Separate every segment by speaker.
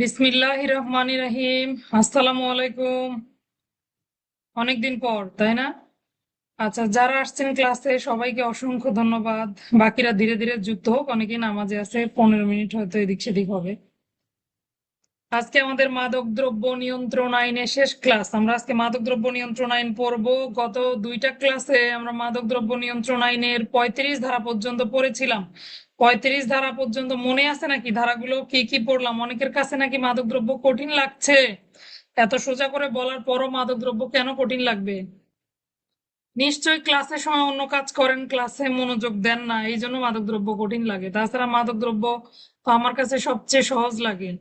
Speaker 1: বিসমিল্লাহির রহমানির রহিম। আসসালামু আলাইকুম। অনেকদিন পর, তাই না? আচ্ছা, যারা আসছেন ক্লাসে সবাইকে অসংখ্য ধন্যবাদ। বাকিরা ধীরে ধীরে যুক্ত হোক, অনেকেই নামাজে আছে, 15 মিনিট হয়তো এদিক সেদিক হবে। আজকে আমাদের মাদকদ্রব্য নিয়ন্ত্রণ আইনের শেষ ক্লাস। আমরা আজকে মাদকদ্রব্য নিয়ন্ত্রণ আইন পড়বো। গত দুইটা ক্লাসে আমরা মাদকদ্রব্য নিয়ন্ত্রণ আইনের 35 ধারা পর্যন্ত পড়েছিলাম। 35 ধারা পর্যন্ত মনে আছে নাকি? ধারাগুলো কি কি পড়লাম? অনেকের কাছে নাকি মাদকদ্রব্য কঠিন লাগছে। এত সোজা করে বলার পরও মাদকদ্রব্য কেন কঠিন লাগবে? নিশ্চয়ই ক্লাসের সময় অন্য কাজ করেন, ক্লাসে মনোযোগ দেন না, এই জন্য মাদকদ্রব্য কঠিন লাগে। তাছাড়া মাদকদ্রব্য তো আমার কাছে সবচেয়ে সহজ লাগে।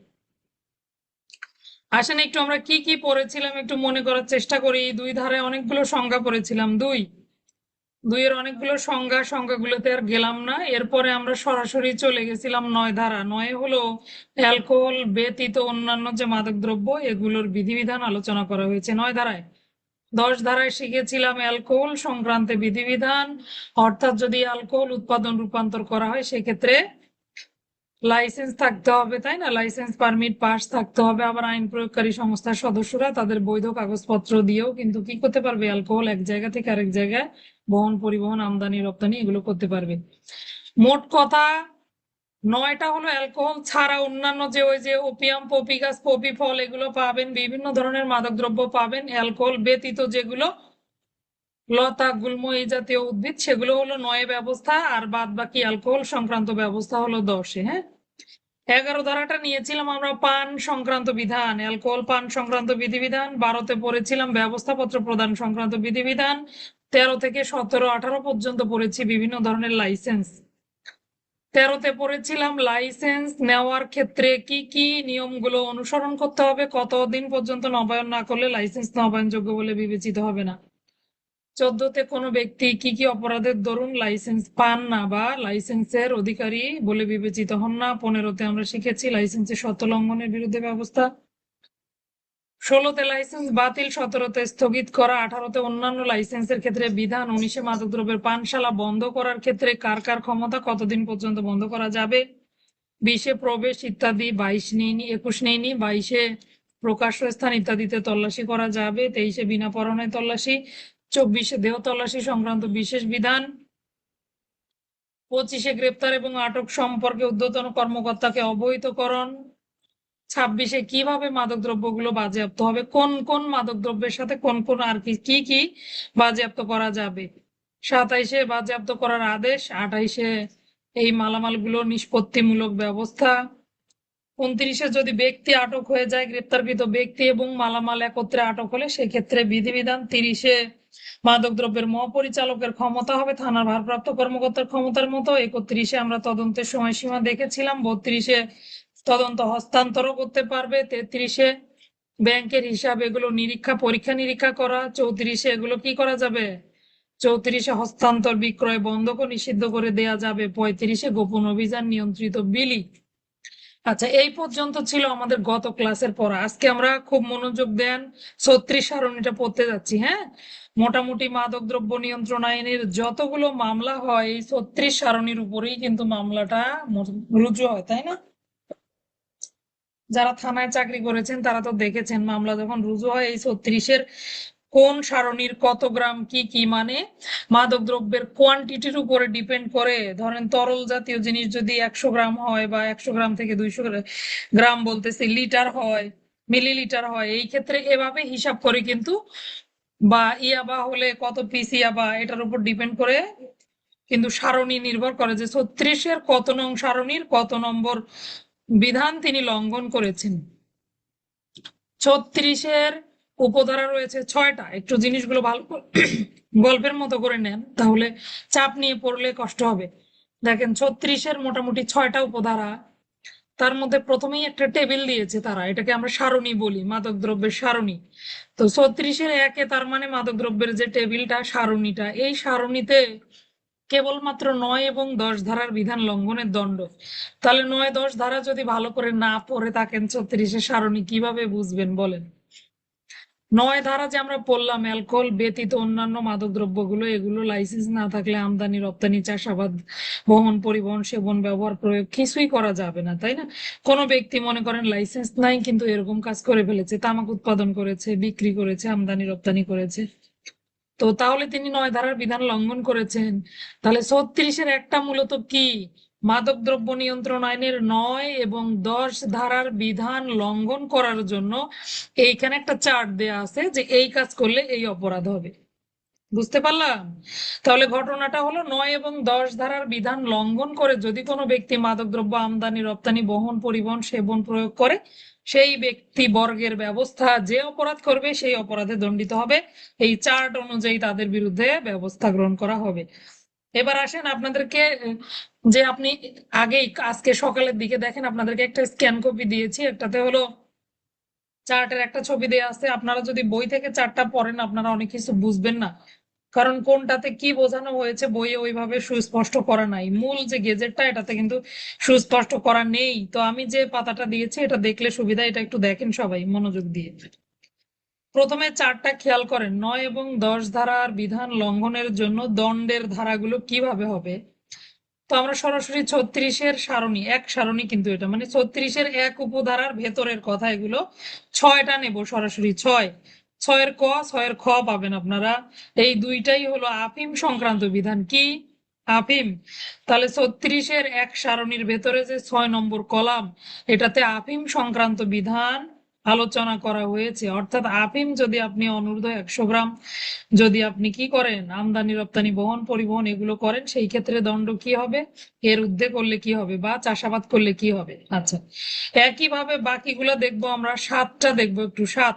Speaker 1: আসেন একটু আমরা কি কি পড়েছিলাম একটু মনে করার চেষ্টা করি। দুই ধারায় অনেকগুলো সংজ্ঞা পড়েছিলাম। দুইয়ের অনেকগুলো সংজ্ঞাগুলোতে আর গেলাম না। এরপরে আমরা সরাসরি চলে গেছিলাম 9 ধারা। 9 হলো অ্যালকোহল ব্যতীত অন্যান্য যে মাদকদ্রব্য এগুলোর বিধিবিধান আলোচনা করা হয়েছে 9 ধারায়। 10 ধারায় শিখেছিলাম অ্যালকোহল সংক্রান্ত বিধিবিধান, অর্থাৎ যদি অ্যালকোহল উৎপাদন রূপান্তর করা হয় সেক্ষেত্রে লাইসেন্স থাকতে হবে, তাই না? লাইসেন্স পারমিট পাস থাকতে হবে। আবার আইন প্রয়োগকারী সংস্থার সদস্যরা তাদের বৈধ কাগজপত্র দিয়েও কিন্তু কি করতে পারবে, অ্যালকোহল এক জায়গা থেকে আরেক জায়গায় বহন, পরিবহন, আমদানি রপ্তানি এগুলো করতে পারবে। মোট কথা 9টা হলো অ্যালকোহল ছাড়া অন্যান্য যে ওই যে ওপিয়াম, পপি গাছ, পপি ফল এগুলো পাবেন, বিভিন্ন ধরনের মাদকদ্রব্য পাবেন। অ্যালকোহল ব্যতীত যেগুলো লতা, গুল্ম এই জাতীয় উদ্ভিদ সেগুলো হলো 9 ব্যবস্থা, আর বাদ বাকি অ্যালকোহল সংক্রান্ত ব্যবস্থা হলো 10-এ। হ্যাঁ, 11 ধারাটা নিয়েছিলাম আমরা পান সংক্রান্ত বিধান, অ্যালকোহল পান সংক্রান্ত বিধিবিধান। 12তে পড়েছিলাম ব্যবস্থাপত্র প্রদান সংক্রান্ত বিধিবিধান। 13 থেকে 17, 18 পর্যন্ত পড়েছি বিভিন্ন ধরনের লাইসেন্স। 13তে পড়েছিলাম লাইসেন্স নেওয়ার ক্ষেত্রে কি কি নিয়মগুলো অনুসরণ করতে হবে, কতদিন পর্যন্ত নবায়ন না করলে লাইসেন্স নবায়নযোগ্য বলে বিবেচিত হবে না। 14তে কোনো ব্যক্তি কি কি অপরাধের দরুন লাইসেন্স পান না বা লাইসেন্সের অধিকারী বলে বিবেচিত হন না। 15তে আমরা শিখেছি লাইসেন্সের শর্ত লঙ্ঘনের বিরুদ্ধে ব্যবস্থা। 16তে লাইসেন্স বাতিল, 17তে স্থগিত করা, 18তে অন্যান্য লাইসেন্সের ক্ষেত্রে বিধান, 19-এ মাদকদ্রব্যের পানশালা বন্ধ করার ক্ষেত্রে কার কার ক্ষমতা, কতদিন পর্যন্ত বন্ধ করা যাবে, 20-এ প্রবেশ ইত্যাদি, 22 নেইনি, 21 নেইনি, 22-এ প্রকাশ্য স্থান ইত্যাদিতে তল্লাশি করা যাবে, 23-এ বিনা পরোয়ানায় তল্লাশি, 24-এ দেহ তল্লাশি সংক্রান্ত বিশেষ বিধান, 25-এ গ্রেপ্তার এবং আটক সম্পর্কে ঊর্ধ্বতন কর্মকর্তাকে অবহিতকরণ, 26-এ কিভাবে মাদকদ্রব্যগুলো বাজেয়াপ্ত হবে, কোন কোন মাদকদ্রব্যের সাথে কোন কোন আর কি কি কি বাজেয়াপ্ত করা যাবে, 27-এ বাজেয়াপ্ত করার আদেশ, 28-এ এই মালামালগুলো নিষ্পত্তিমূলক ব্যবস্থা, 29-এ যদি ব্যক্তি আটক হয়ে যায়, গ্রেপ্তারকৃত ব্যক্তি এবং মালামাল একত্রে আটক হলে সেক্ষেত্রে বিধিবিধান, 30-এ মাদকদ্রব্যের মহাপরিচালকের ক্ষমতা হবে থানার ভারপ্রাপ্ত কর্মকর্তার ক্ষমতার মতো, 31-এ আমরা তদন্তের সময়সীমা দেখেছিলাম, 32-এ তদন্ত হস্তান্তরও করতে পারবে, 33-এ ব্যাংকের হিসাব এগুলো নিরীক্ষা, পরীক্ষা নিরীক্ষা করা, 34-এ এগুলো কি করা যাবে, 34-এ হস্তান্তর, বিক্রয়, বন্ধকও নিষিদ্ধ করে দেয়া যাবে, 35-এ গোপন অভিযান, নিয়ন্ত্রিত বিলি। আচ্ছা, এই পর্যন্ত ছিল আমাদের গত ক্লাসের পড়া। আজকে আমরা খুব মনোযোগ দেন, 36 সারণীটা পড়তে যাচ্ছি। হ্যাঁ, মোটামুটি মাদকদ্রব্য নিয়ন্ত্রণ আইনের যতগুলো মামলা হয় এই 36 সারণীর উপরেই কিন্তু মামলাটা রুজু হয়, তাই না? যারা থানায় চাকরি করেছেন তারা তো দেখেছেন মামলা যখন রুজু হয় এই 36-এর কোন সারণীর কত গ্রাম কি কি, মানে মাদক দ্রব্যের কোয়ান্টিটির উপরে ডিপেন্ড করে। ধরেন তরল জাতীয় জিনিস যদি 100 গ্রাম হয় বা 100 গ্রাম থেকে 200 গ্রাম বলতেছি লিটার হয়, মিলিলিটার হয়, এই ক্ষেত্রে এভাবে হিসাব করে কিন্তু, বা ইয়াবা হলে কত পিস ইয়াবা এটার উপর ডিপেন্ড করে কিন্তু সারণী নির্ভর করে যে 36-এর কত নং সারণীর কত নম্বর বিধান তিনি লঙ্ঘন করেছেন। 36-এর উপধারা রয়েছে 6টা। একটু জিনিসগুলো ভালো গল্পের মতো করে নেন, তাহলে চাপ নিয়ে পড়লে কষ্ট হবে। দেখেন 36-এর মোটামুটি 6টা উপধারা। তার মধ্যে প্রথমেই একটা টেবিল দিয়েছে তারা, এটাকে আমরা সারণী বলি, মাদক দ্রব্যের সারণী। তো 36-এর 1-এ তার মানে মাদক দ্রব্যের যে টেবিলটা, সারণীটা, এই সারণীতে কেবলমাত্র 9 এবং 10 ধারার বিধান লঙ্ঘনের দণ্ড। তাহলে 9, 10 ধারা যদি ভালো করে না পড়ে থাকেন 36-এর সারণী কিভাবে বুঝবেন বলেন? নয় ধারা যে আমরা পড়লাম, অ্যালকোহল ব্যতীত অন্যান্য মাদক দ্রব্যগুলো, এগুলো লাইসেন্স না থাকলে আমদানি রপ্তানি, চাষাবাদ, বহন, পরিবহন, সেবন, ব্যবহার, প্রয়োগ কিছুই করা যাবে না, তাই না? কোনো ব্যক্তি মনে করেন লাইসেন্স নাই কিন্তু এরকম কাজ করে ফেলেছে, তামাক উৎপাদন করেছে, বিক্রি করেছে, আমদানি রপ্তানি করেছে, তো তাহলে তিনি 9 ধারার বিধান লঙ্ঘন করেছেন। তাহলে 36-এর একটা মূলত কি, মাদক দ্রব্য নিয়ন্ত্রণ আইনের 9 এবং 10 ধারার বিধান লঙ্ঘন করার জন্য এইখানে একটা চার্ট দেয়া আছে যে এই কাজ করলে এই অপরাধ হবে। বুঝতে পারলাম? তাহলে ঘটনাটা হলো 9 এবং 10 ধারার বিধান লঙ্ঘন করে যদি কোনো ব্যক্তি মাদকদ্রব্য আমদানি রপ্তানি, বহন, পরিবহন, সেবন, প্রয়োগ করে, সেই ব্যক্তি বর্গের ব্যবস্থা, যে অপরাধ করবে সেই অপরাধে দণ্ডিত হবে। এই চার্ট অনুযায়ী তাদের বিরুদ্ধে ব্যবস্থা গ্রহণ করা হবে। এবার আসেন আপনাদেরকে, যে আপনি আগেই আজকে সকালের দিকে দেখেন আপনাদেরকে একটা স্ক্যান কপি দিয়েছি, একটাতে হলো চার্টের একটা ছবি দেওয়া আছে। আপনারা যদি বই থেকে চার্টটা পড়েন আপনারা অনেক কিছু বুঝবেন না, কারণ কোনটাতে কি বোঝানো হয়েছে বইয়ে ওইভাবে সুস্পষ্ট করা নাই। মূল যে গেজেটটা এটাতে কিন্তু সুস্পষ্ট করা নেই। তো আমি যে পাতাটা দিয়েছি এটা দেখলে সুবিধা, এটা একটু দেখেন সবাই মনোযোগ দিয়ে। প্রথমে চারটা খেয়াল করেন, 9 এবং 10 ধারার বিধান লঙ্ঘনের জন্য দণ্ডের ধারাগুলো কিভাবে হবে। তো আমরা সরাসরি 36-এর সারণী, এক সারণী কিন্তু এটা, মানে 36-এর এক উপধারার ভেতরের কথা, এগুলো 6টা নেব সরাসরি। 6, 6-এর ক, 6-এর খ পাবেন আপনারা। এই দুইটাই হলো আফিম সংক্রান্ত বিধান। কি? আফিম। তাহলে 36-এর এক সারণীর ভেতরে যে 6 নম্বর কলাম, এটাতে আফিম সংক্রান্ত বিধান আলোচনা করা হয়েছে। অর্থাৎ আফিম যদি আপনি অনূর্ধ্ব 100 গ্রাম যদি আপনি কি করেন, আমদানি রপ্তানি, বহন, পরিবহন এগুলো করেন, সেই ক্ষেত্রে দণ্ড কি হবে, এর ঊর্ধ্বে করলে কি হবে, বা চাষাবাদ করলে কি হবে। আচ্ছা, একইভাবে বাকিগুলো দেখবো আমরা, 7টা দেখবো একটু, 7।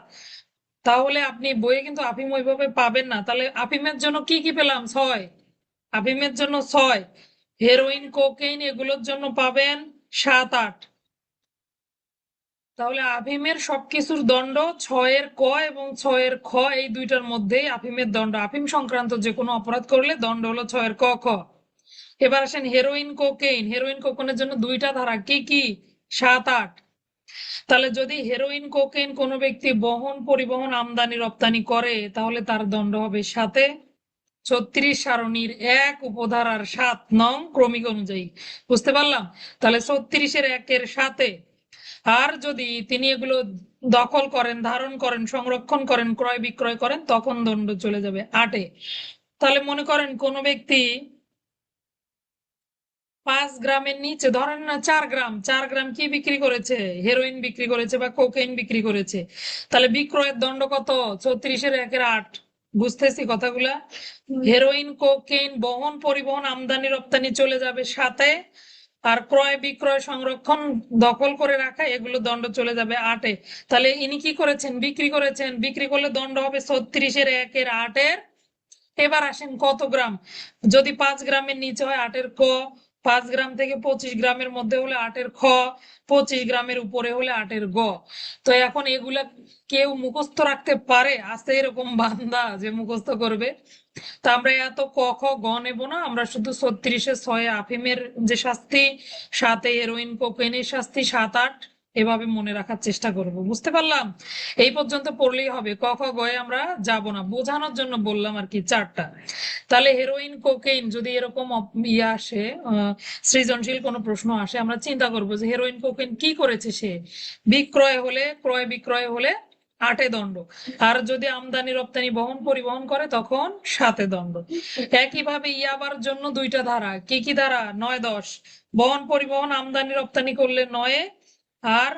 Speaker 1: তাহলে আপনি বইয়ে কিন্তু আফিম ওইভাবে পাবেন না। তাহলে আফিমের জন্য কি কি পেলাম? 6। আফিমের জন্য 6। হেরোইন, কোকেইন এগুলোর জন্য পাবেন 7, 8। তাহলে আফিমের সবকিছুর দণ্ড 6-এর ক এবং 6-এর খ, এই দুইটার মধ্যেই আফিমের দণ্ড। আফিম সংক্রান্ত যে কোনো অপরাধ করলে দণ্ড হলো 6-এর ক, খ। এবার আসেন হেরোইন, কোকেইন। হেরোইন, কোকেনের জন্য 2টা ধারা, কি কি? 7, 8। তাহলে যদি হেরোইন, কোকেইন কোনো ব্যক্তি বহন, পরিবহন, আমদানি রপ্তানি করে তাহলে তার দণ্ড হবে 7-এ। 36 সারণীর 1 উপধারার 7 নং ক্রমিক অনুযায়ী। বুঝতে পারলাম? তাহলে 36-এর 1-এর 7-এ। আর যদি তিনি এগুলো দখল করেন, ধারণ করেন, সংরক্ষণ করেন, ক্রয় বিক্রয় করেন, তখন দণ্ড চলে যাবে 8-এ। তাহলে মনে করেন কোন ব্যক্তি 5 গ্রামের নিচে, ধরেন না 4 গ্রাম, 4 গ্রাম কি বিক্রি করেছে, হেরোইন বিক্রি করেছে বা কোকেইন বিক্রি করেছে, তাহলে বিক্রয়ের দণ্ড কত? 36-এর 1-এর 8। বুঝতেছি কথাগুলা? হেরোইন, কোকেইন, বহন, পরিবহন, আমদানি রপ্তানি চলে যাবে 7-এ। আর ক্রয় বিক্রয়, সংরক্ষণ, দখল করে রাখা এগুলো দণ্ড চলে যাবে 8-এ। তাহলে ইনি কি করেছেন? বিক্রি করেছেন। বিক্রি করলে দণ্ড হবে 36-এর 1-এর 8-এর। এবার আসেন কত গ্রাম, যদি 5 গ্রামের নিচে হয় 8-এর ক, 5 গ্রাম থেকে 25 গ্রামের মধ্যে হলে 8-এর খ, 25 গ্রামের উপরে হলে 8-এর গ। তো এখন এগুলা কেউ মুখস্থ রাখতে পারে? আছে এরকম বান্দা যে মুখস্থ করবে? তা আমরা এত ক, খ, গ নেব না, আমরা শুধু 36-এ 6-এ আফিমের যে শাস্তি, 7-এ হেরোইন, কোকেনের শাস্তি, 7, 8 এভাবে মনে রাখার চেষ্টা করব। বুঝতে পারলাম? এই পর্যন্ত পড়লেই হবে, ক, খ, গয়ে আমরা যাব না, বোঝানোর জন্য বললাম আর কি, চারটা। তাহলে হেরোইন, কোকেইন যদি এরকম ইয়ে আসে, সৃজনশীল কোনো প্রশ্ন আসে, আমরা চিন্তা করবো যে হেরোইন, কোকেইন কি করেছে সে। বিক্রয় হলে, ক্রয় বিক্রয় হলে 8-এ দণ্ড। আর যদি আমদানি রপ্তানি, বহন, পরিবহন করে তখন 7-এ দণ্ড। একইভাবে ইয়াবার জন্য 2টা ধারা, কি কি ধারা? 9, 10। বহন, পরিবহন, আমদানি রপ্তানি করলে 9-এ, আর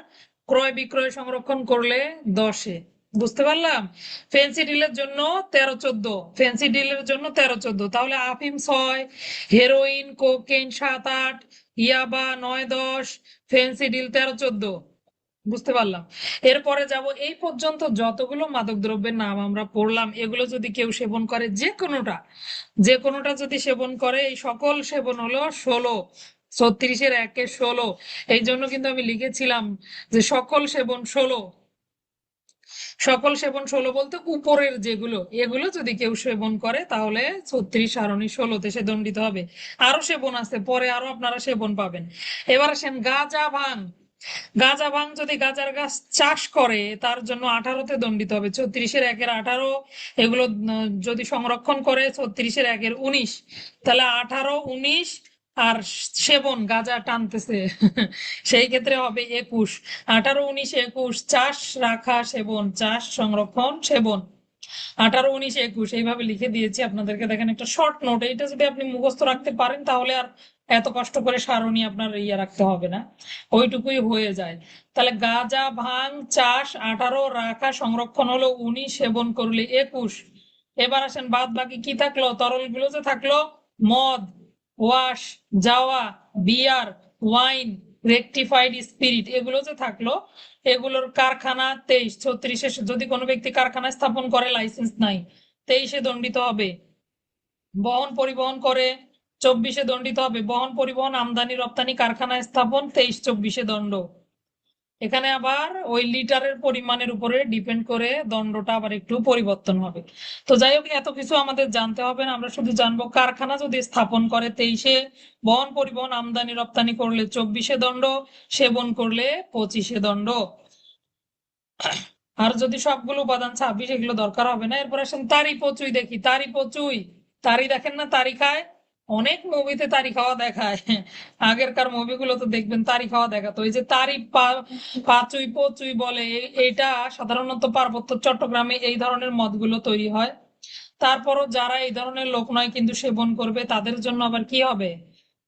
Speaker 1: ক্রয় বিক্রয়, সংরক্ষণ করলে 10-এ। বুঝতে পারলাম? ফেন্সি ডিলের জন্য 13, 14। ফেন্সি ডিলের জন্য 13, 14। তাহলে আফিম 6, হেরোইন, কোকেইন 7, 8, ইয়াবা 9, 10, ফেন্সি ডিল 13, 14। বুঝতে পারলাম? এরপরে যাব, এই পর্যন্ত যতগুলো মাদক দ্রব্যের নাম আমরা পড়লাম, এগুলো যদি কেউ সেবন করে, যে কোনোটা যদি সেবন করে, এই সকল সেবন হলো 16। 36-এর 1-এ 16। এই জন্য কিন্তু আমি লিখেছিলাম যে সকল সেবন 16। সকল সেবন 16 বলতে উপরের যেগুলো, এগুলো যদি কেউ সেবন করে তাহলে 36 সারণী 16-তে সে দণ্ডিত হবে। আরো সেবন আছে, পরে আরো আপনারা সেবন পাবেন। এবার আসেন গাঁজা, ভাঙ। গাঁজা ভাঙ যদি গাঁজার গাছ চাষ করে তার জন্য 18-তে দণ্ডিত হবে, 36-এর 1-এর 18। এগুলো যদি সংরক্ষণ করে 36-এর 1-এর 19, তাহলে 18, 19 আর সেবন গাঁজা টানতেছে সেই ক্ষেত্রে হবে 21। 18, 19, 21 চাষ, রাখা, সেবন, চাষ, সংরক্ষণ, সেবন। 18, 19, 21 এইভাবে লিখে দিয়েছি আপনাদেরকে, দেখেন একটা শর্ট নোট। এটা যদি আপনি মুখস্থ রাখতে পারেন তাহলে আর এত কষ্ট করে সারণী আপনার ইয়ে রাখতে হবে না, ওইটুকুই হয়ে যায়। তাহলে গাঁজা ভাং চাষ 18, রাখা সংরক্ষণ হলো 19, সেবন করলে 21। এবার আসেন বাদ বাকি কি থাকলো, তরল গুলো যে থাকলো, মদ, ওয়াশ, জাওয়া, বিয়ার, ওয়াইন, রেকটিফাইড স্পিরিট, এগুলো যে থাকলো, এগুলোর কারখানা 23, 36-এ যদি কোনো ব্যক্তি কারখানা স্থাপন করে লাইসেন্স নাই 23-এ দণ্ডিত হবে। বহন পরিবহন করে 24-এ দণ্ডিত হবে। বহন পরিবহন আমদানি রপ্তানি কারখানা স্থাপন 23, 24-এ দণ্ড। এখানে আবার ওই লিটারের পরিমাণের উপরে ডিপেন্ড করে দণ্ডটা আবার একটু পরিবর্তন হবে। তো যাই হোক, এত কিছু আমাদের জানতে হবে না, আমরা শুধু জানবো কারখানা যদি স্থাপন করে 23-এ, বহন পরিবহন আমদানি রপ্তানি করলে 24-এ দণ্ড, সেবন করলে 25-এ দণ্ড। আর যদি সবগুলো উপাদান 26, এগুলো দরকার হবে না। এরপর আসেন তারি পচুই দেখি। তারি পচুই, তারি দেখেন না, তারি খায়, অনেক মুভিতে তারি খাওয়া দেখায় আগেরকার মুভিগুলো তো দেখবেন তারি খাওয়া দেখাতো। এই যে তারি পাচুই পচুই বলে, এইটা সাধারণত পার্বত্য চট্টগ্রামে এই ধরনের মদগুলো তৈরি হয়। তারপরও যারা এই ধরনের লোক নয় কিন্তু সেবন করবে তাদের জন্য আবার কি হবে,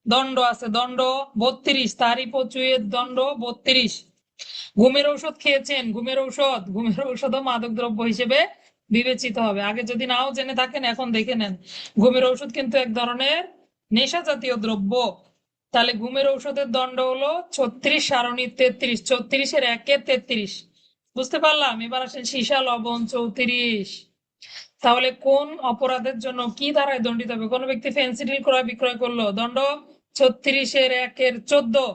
Speaker 1: দণ্ড আছে, দণ্ড 32। তারি পচুইয়ের দণ্ড 32। ঘুমের ঔষধ খেয়েছেন, ঘুমের ঔষধও মাদক দ্রব্য হিসেবে বিবেচিত হবে। আগে যদি নাও জেনে থাকেন এখন দেখে নেন, ঘুমের ঔষধ কিন্তু এক ধরনের নেশা জাতীয় দ্রব্য। তাহলে ঘুমের ঔষধের দণ্ড হলো 36, সারণী 33, 36-এর 1-এর 33। বুঝতে পারলাম। এবার আসেন সীসা লবণ 34। তাহলে কোন অপরাধের জন্য কি ধারায় দণ্ডিত হবে? কোনো ব্যক্তি ফেন্সিডিল ক্রয় বিক্রয় করলো, দণ্ড 36-এর 1-এর 14।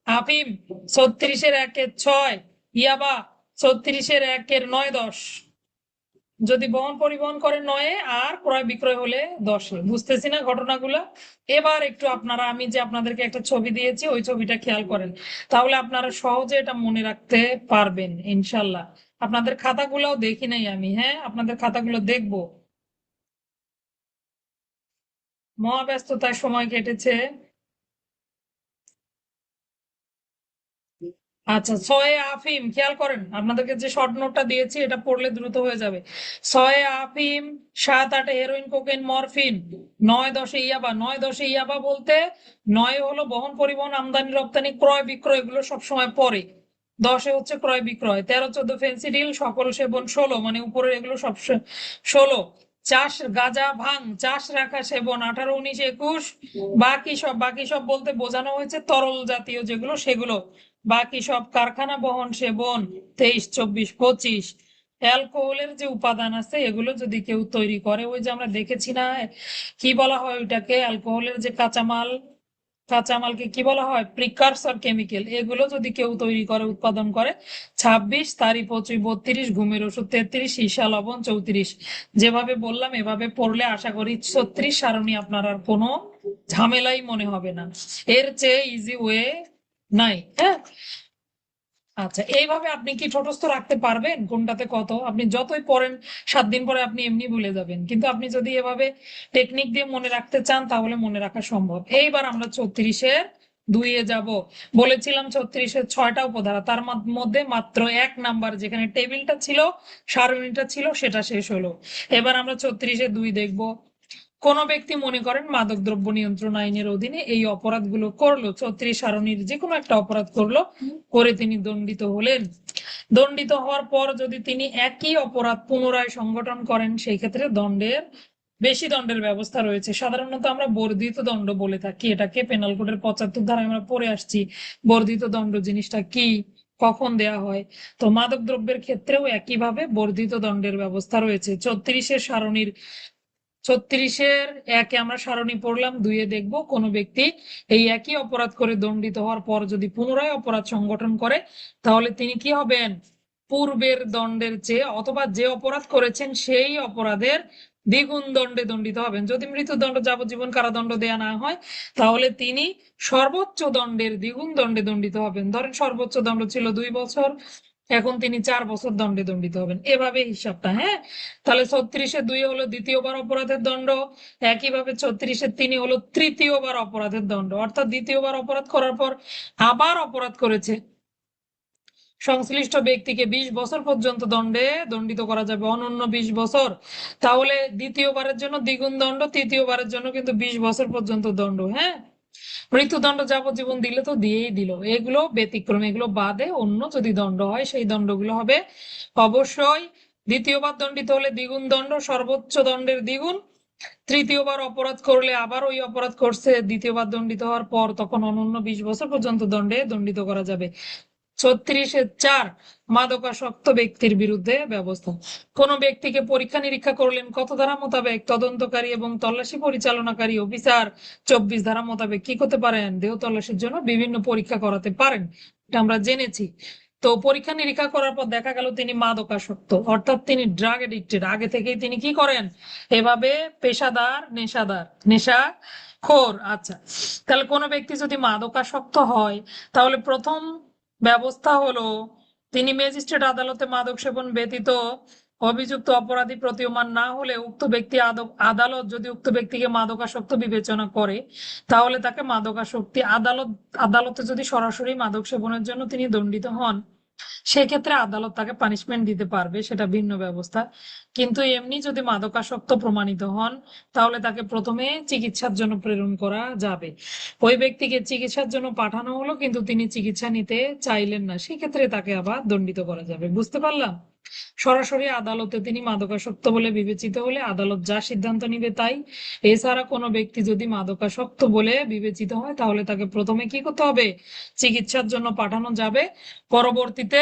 Speaker 1: আফিম 36-এর 1-এর 6। ইয়াবা 36-এর 1-এর 9, 10। যদি বহন পরিবহন করে 9-এ, আর ক্রয় বিক্রয় হলে 10-এ। বুঝতেছি না ঘটনাগুলো? এবার একটু আপনারা, আমি যে আপনাদেরকে একটা ছবি দিয়েছি ওই ছবিটা খেয়াল করেন, তাহলে আপনারা সহজে এটা মনে রাখতে পারবেন ইনশাল্লাহ। আপনাদের খাতাগুলোও দেখি নাই আমি, হ্যাঁ আপনাদের খাতাগুলো দেখবো। মহাব্যস্ততায় সময় কেটেছে। আচ্ছা, 6-এ আফিম খেয়াল করেন, আপনাদেরকে যে শর্ট নোটটা দিয়েছি এটা পড়লে দ্রুত হয়ে যাবে। 6-এ আফিম, 7, 8-এ হেরোইন, কোকেন, মরফিন, 9, 10-এ ইয়াবা। 9, 10-এ ইয়াবা বলতে 9 হলো বহন পরিবহন আমদানি রপ্তানি ক্রয় বিক্রয়, এগুলো সবসময় পরে। 10-এ হচ্ছে ক্রয় বিক্রয়। 13, 14 ফেন্সিডিল, সকল সেবন 16, মানে উপরের এগুলো সব 16। চাষ গাঁজা ভাং চাষ, রাখা, সেবন 18, 19, 21। বাকি সব বলতে বোঝানো হয়েছে তরল জাতীয় যেগুলো সেগুলো। বাকি সব কারখানা বহন সেবন 23, 24, 25। অ্যালকোহলের যে উপাদান আছে এগুলো যদি কেউ তৈরি করে, ওই যে আমরা দেখেছি না, কি বলা হয় ওইটাকে, অ্যালকোহলের যে কাঁচামালকে কি বলা হয়, প্রিকারসর কেমিক্যাল, এগুলো যদি কেউ তৈরি করে উৎপাদন করে 26। তারি পচুই 32, ঘুমের ওষুধ 33, সীসা লবণ 34। যেভাবে বললাম এভাবে পড়লে আশা করি 36 সারণী আপনার আর কোনো ঝামেলাই মনে হবে না। এর চেয়ে ইজি ওয়ে নাই, হ্যাঁ। আচ্ছা, এইভাবে আপনি কি ঠোঁটস্থ রাখতে পারবেন কোনটাতে কত? আপনি যতই পড়েন 7 দিন পরে আপনি এমনি ভুলে যাবেন, কিন্তু আপনি যদি এভাবে টেকনিক দিয়ে মনে রাখতে চান তাহলে মনে রাখা সম্ভব। এইবার আমরা 36-এর 2-এ যাব। বলেছিলাম 36-এর 6টা উপধারা, তার মধ্যে মাত্র 1 নাম্বার যেখানে টেবিলটা ছিল, সারণীটা ছিল, সেটা শেষ হলো। এবার আমরা 36-এর 2 দেখবো। কোন ব্যক্তি মনে করেন মাদকদ্রব্য নিয়ন্ত্রণ আইনের অধীনে এই অপরাধগুলো করলো, 36 সারণীর যে কোনো একটা অপরাধ করলো, করে তিনি দণ্ডিত হলেন। দণ্ডিত হওয়ার পর যদি তিনি একই অপরাধ পুনরায় সংগঠন করেন সেই ক্ষেত্রে বেশি দণ্ডের ব্যবস্থা রয়েছে। সাধারণত আমরা বর্ধিত দণ্ড বলে থাকি এটাকে, পেনাল কোডের 75 ধারায় আমরা পড়ে আসছি বর্ধিত দণ্ড জিনিসটা কি, কখন দেয়া হয়। তো মাদক দ্রব্যের ক্ষেত্রেও একইভাবে বর্ধিত দণ্ডের ব্যবস্থা রয়েছে। 36-এর সারণীর 36-এর 1-এ আমরা সারণী পড়লাম, 2-এ দেখবো কোন ব্যক্তি এই একই অপরাধ করে দণ্ডিত হওয়ার পর যদি পুনরায় অপরাধ সংগঠন করে তাহলে তিনি কি হবেন, পূর্বের দণ্ডের চেয়ে, অথবা যে অপরাধ করেছেন সেই অপরাধের দ্বিগুণ দণ্ডে দণ্ডিত হবেন। যদি মৃত্যুদণ্ড যাবজ্জীবন কারাদণ্ড দেয়া না হয় তাহলে তিনি সর্বোচ্চ দণ্ডের দ্বিগুণ দণ্ডে দণ্ডিত হবেন। ধরেন সর্বোচ্চ দণ্ড ছিল 2 বছর, এখন তিনি 4 বছর দণ্ডে দণ্ডিত হবেন, এভাবে হিসাবটা। হ্যাঁ, তাহলে 36-2 হলো দ্বিতীয়বার অপরাধের দণ্ড, একইভাবে 36-3 হলো তৃতীয়বার অপরাধের দণ্ড। অর্থাৎ দ্বিতীয়বার অপরাধ করার পর আবার অপরাধ করেছে, সংশ্লিষ্ট ব্যক্তিকে 20 বছর পর্যন্ত দণ্ডে দণ্ডিত করা যাবে, অনন্য 20 বছর। তাহলে দ্বিতীয়বারের জন্য দ্বিগুণ দণ্ড, তৃতীয়বারের জন্য কিন্তু 20 বছর পর্যন্ত দণ্ড। হ্যাঁ, মৃত্যুদণ্ড যাবজ্জীবন দিলে তো দিয়েই দিল, এগুলো ব্যতিক্রম, এগুলো বাদে অন্য যদি দণ্ড হয় সেই দণ্ডগুলো হবে অবশ্যই দ্বিতীয়বার দণ্ডিত হলে দ্বিগুণ দণ্ড, সর্বোচ্চ দণ্ডের দ্বিগুণ। তৃতীয়বার অপরাধ করলে আবার ওই অপরাধ করছে, দ্বিতীয়বার দণ্ডিত হওয়ার পর তখন অনন্য 20 বছর পর্যন্ত দণ্ডে দণ্ডিত করা যাবে। 36-4 মাদকাসক্ত ব্যক্তির বিরুদ্ধে ব্যবস্থা। কোন ব্যক্তিকে পরীক্ষা নিরীক্ষা করলেন কত ধারা মোতাবেক? তদন্তকারী এবং তল্লাশি পরিচালনাকারী অফিসার 24 ধারা মোতাবেক কি করতে পারেন? দেহ তল্লাশির জন্য বিভিন্ন পরীক্ষা করাতে পারেন, এটা আমরা জেনেছি। তো পরীক্ষা নিরীক্ষা করার পর দেখা গেল তিনি মাদকাসক্ত, অর্থাৎ তিনি ড্রাগ এডিক্টেড, আগে থেকেই তিনি কি করেন? এভাবে পেশাদার নেশাখোর। আচ্ছা, তাহলে কোনো ব্যক্তি যদি মাদকাসক্ত হয় তাহলে প্রথম ব্যবস্থা হলো তিনি ম্যাজিস্ট্রেট আদালতে মাদক সেবন ব্যতীত অভিযুক্ত অপরাধী প্রতীয়মান না হলে উক্ত ব্যক্তি আদালত যদি উক্ত ব্যক্তিকে মাদকাসক্ত বিবেচনা করে তাহলে তাকে মাদকাসক্তি আদালতে যদি সরাসরি মাদক সেবনের জন্য তিনি দণ্ডিত হন সেক্ষেত্রে আদালত তাকে পানিশমেন্ট দিতে পারবে, সেটা ভিন্ন ব্যবস্থা। কিন্তু এমনি যদি মাদকাসক্ত প্রমাণিত হন তাহলে তাকে প্রথমে চিকিৎসার জন্য প্রেরণ করা যাবে। ওই ব্যক্তিকে চিকিৎসার জন্য পাঠানো হলো কিন্তু তিনি চিকিৎসা নিতে চাইলেন না, সেক্ষেত্রে তাকে আবার দণ্ডিত করা যাবে। বুঝতে পারলাম? সরাসরি আদালতে তিনি মাদকাসক্ত বলে বিবেচিত হলে আদালত যা সিদ্ধান্ত নিবে তাই। এছাড়া কোনো ব্যক্তি যদি মাদকাসক্ত বলে বিবেচিত হয় তাহলে তাকে প্রথমে কি করতে হবে? চিকিৎসার জন্য পাঠানো যাবে। পরবর্তীতে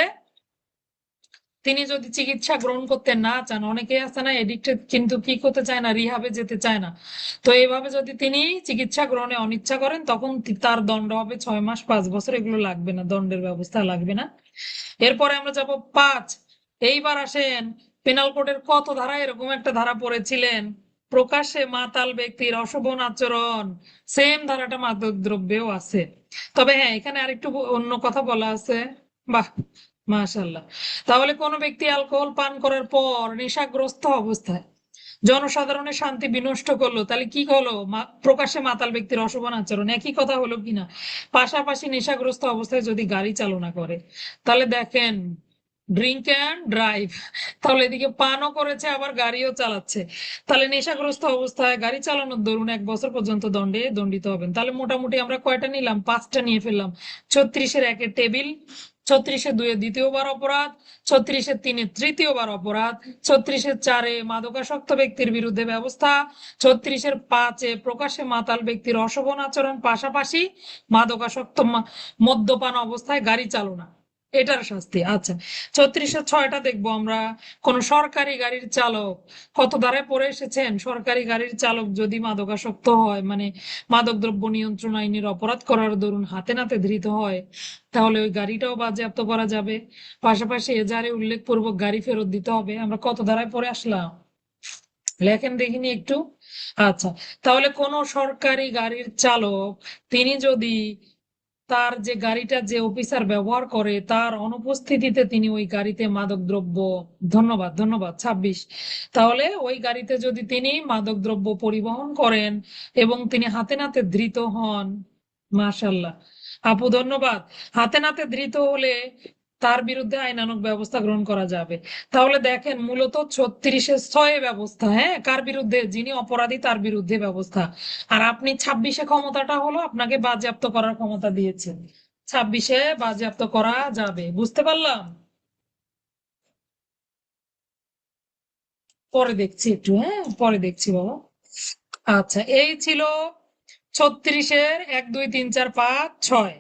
Speaker 1: তিনি যদি চিকিৎসা গ্রহণ করতে না চান, অনেকে আছে না এডিক্টেড কিন্তু কি করতে চায় না, রিহাবে যেতে চায় না, তো এইভাবে যদি তিনি চিকিৎসা গ্রহণে অনিচ্ছা করেন তখন তার দণ্ড হবে 6 মাস, 5 বছর, এগুলো লাগবে না, দণ্ডের ব্যবস্থা লাগবে না। এরপরে আমরা যাব 5। এইবার আসেন, পেনাল কোডের কত ধারা এরকম একটা ধারা পড়েছিলেন? প্রকাশ্যে মাতাল ব্যক্তির অশোভন আচরণ, সেম ধারাটা মাদক দ্রব্যেও আছে। তবে হ্যাঁ, এখানে আরেকটু অন্য কথা বলা আছে। বাহ, মাশাআল্লাহ। তাহলে কোন ব্যক্তি অ্যালকোহল পান করার পর নেশাগ্রস্ত অবস্থায় জনসাধারণের শান্তি বিনষ্ট করলো, তাহলে কি হলো? প্রকাশ্যে মাতাল ব্যক্তির অশোভন আচরণ, একই কথা হলো কিনা? পাশাপাশি নেশাগ্রস্ত অবস্থায় যদি গাড়ি চালনা করে, তাহলে দেখেন, ড্রিঙ্ক অ্যান্ড ড্রাইভ, তাহলে এদিকে পানও করেছে আবার গাড়িও চালাচ্ছে, তাহলে নেশাগ্রস্ত অবস্থায় গাড়ি চালানোর দরুন 1 বছর পর্যন্ত দণ্ডে দণ্ডিত হবেন। তাহলে মোটামুটি আমরা কয়টা নিলাম? 5টা নিয়ে ফেললাম। 36-1 টেবিল, 36-2 দ্বিতীয়বার অপরাধ, 36-3 তৃতীয়বার অপরাধ, 36-4 মাদকাসক্ত ব্যক্তির বিরুদ্ধে ব্যবস্থা, 36-5 প্রকাশ্যে মাতাল ব্যক্তির অশোভন আচরণ, পাশাপাশি মাদকাসক্ত মদ্যপান অবস্থায় গাড়ি চালনা, এটার শাস্তি। আচ্ছা, 36-6টা দেখবো আমরা। কোন সরকারি গাড়ির চালক, কত ধারায় পড়ে এসেছেন? সরকারি গাড়ির চালক যদি মাদকাসক্ত হয়, মানে মাদকদ্রব্য নিয়ন্ত্রণ আইনের অপরাধ করার দরুন হাতে নাতে ধৃত হয়, তাহলে ওই গাড়িটাও বাজেয়াপ্ত করা যাবে। পাশাপাশি এজাহারে উল্লেখপূর্বক গাড়ি ফেরত দিতে হবে। আমরা কত ধারায় পড়ে আসলাম? লেখেন দেখিনি একটু। আচ্ছা, তাহলে কোন সরকারি গাড়ির চালক তিনি যদি তার যে গাড়িটা যে অফিসার ব্যবহার করে তার অনুপস্থিতিতে তিনি ওই গাড়িতে মাদক দ্রব্য, ধন্যবাদ ধন্যবাদ, 26, তাহলে ওই গাড়িতে যদি তিনি মাদক দ্রব্য পরিবহন করেন এবং তিনি হাতে নাতে ধৃত হন, মাশাল্লাহ আপু ধন্যবাদ, হাতে নাতে ধৃত হলে তার বিরুদ্ধে আইনানুগ ব্যবস্থা গ্রহণ করা যাবে। তাহলে দেখেন, মূলত 36-6 ব্যবস্থা, হ্যাঁ, কার বিরুদ্ধে? যিনি অপরাধী তার বিরুদ্ধে ব্যবস্থা। আর আপনি 26-এ ক্ষমতাটা হলো আপনাকে বাজেয়াপ্ত করার ক্ষমতা দিয়েছেন, 26-এ বাজেয়াপ্ত করা যাবে। বুঝতে পারলাম? পরে দেখছি একটু, হ্যাঁ পরে দেখছি বাবা। আচ্ছা, এই ছিল 36-এর 1 2 3 4 5 6।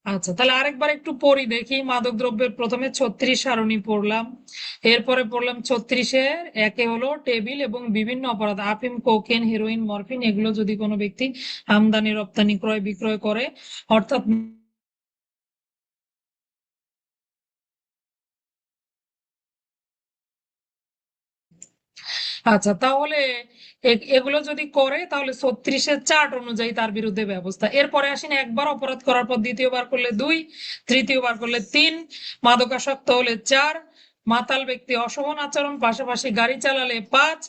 Speaker 1: আচ্ছা, তাহলে আরেকবার একটু পড়ি দেখি। মাদক দ্রব্যের প্রথমে 36 সারণী পড়লাম, এরপরে পড়লাম 36-এ হলো টেবিল এবং বিভিন্ন অপরাধ, আফিম, কোকেন, হেরোইন, মরফিন, এগুলো যদি কোনো ব্যক্তি আমদানি রপ্তানি ক্রয় বিক্রয় করে, অর্থাৎ আচ্ছা, তাহলে এগুলো যদি করে তাহলে 36-এর চার্ট অনুযায়ী তার বিরুদ্ধে ব্যবস্থা। এরপরে আসেন, একবার অপরাধ করার পর দ্বিতীয়বার করলে 2, তৃতীয়বার করলে 3, মাদকাসক্ত হলে 4, মাতাল ব্যক্তি অশোভন আচরণ পাশাপাশি গাড়ি চালালে 5,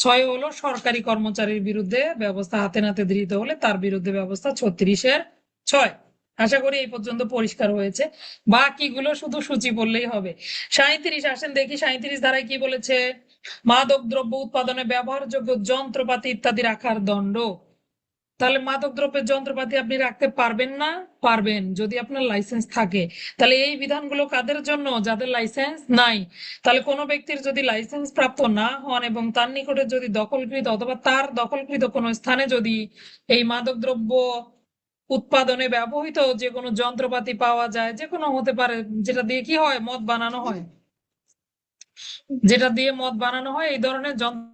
Speaker 1: 6 হলো সরকারি কর্মচারীর বিরুদ্ধে ব্যবস্থা, হাতে নাতে ধৃত হলে তার বিরুদ্ধে ব্যবস্থা 36-এর 6। আশা করি এই পর্যন্ত পরিষ্কার হয়েছে। বাকিগুলো শুধু সূচি বললেই হবে। 37 আসেন দেখি, 37 ধারায় কি বলেছে? মাদক দ্রব্য উৎপাদনে ব্যবহারযোগ্য যন্ত্রপাতি ইত্যাদি রাখার দণ্ড। তাহলে মাদক দ্রব্যের যন্ত্রপাতি আপনি রাখতে পারবেন না? পারবেন, যদি আপনার লাইসেন্স থাকে। তাহলে এই বিধানগুলো কাদের জন্য? যাদের লাইসেন্স নাই। তাহলে কোনো ব্যক্তির যদি লাইসেন্স প্রাপ্ত না হন এবং তার নিকটে যদি দখলকৃত অথবা তার দখলকৃত কোনো স্থানে যদি এই মাদক দ্রব্য উৎপাদনে ব্যবহৃত যে কোনো যন্ত্রপাতি পাওয়া যায়, যে কোনো হতে পারে, যেটা দিয়ে কি হয়, মদ বানানো হয়, যেটা দিয়ে মদ বানানো হয়, এই ধরনের যন্ত্র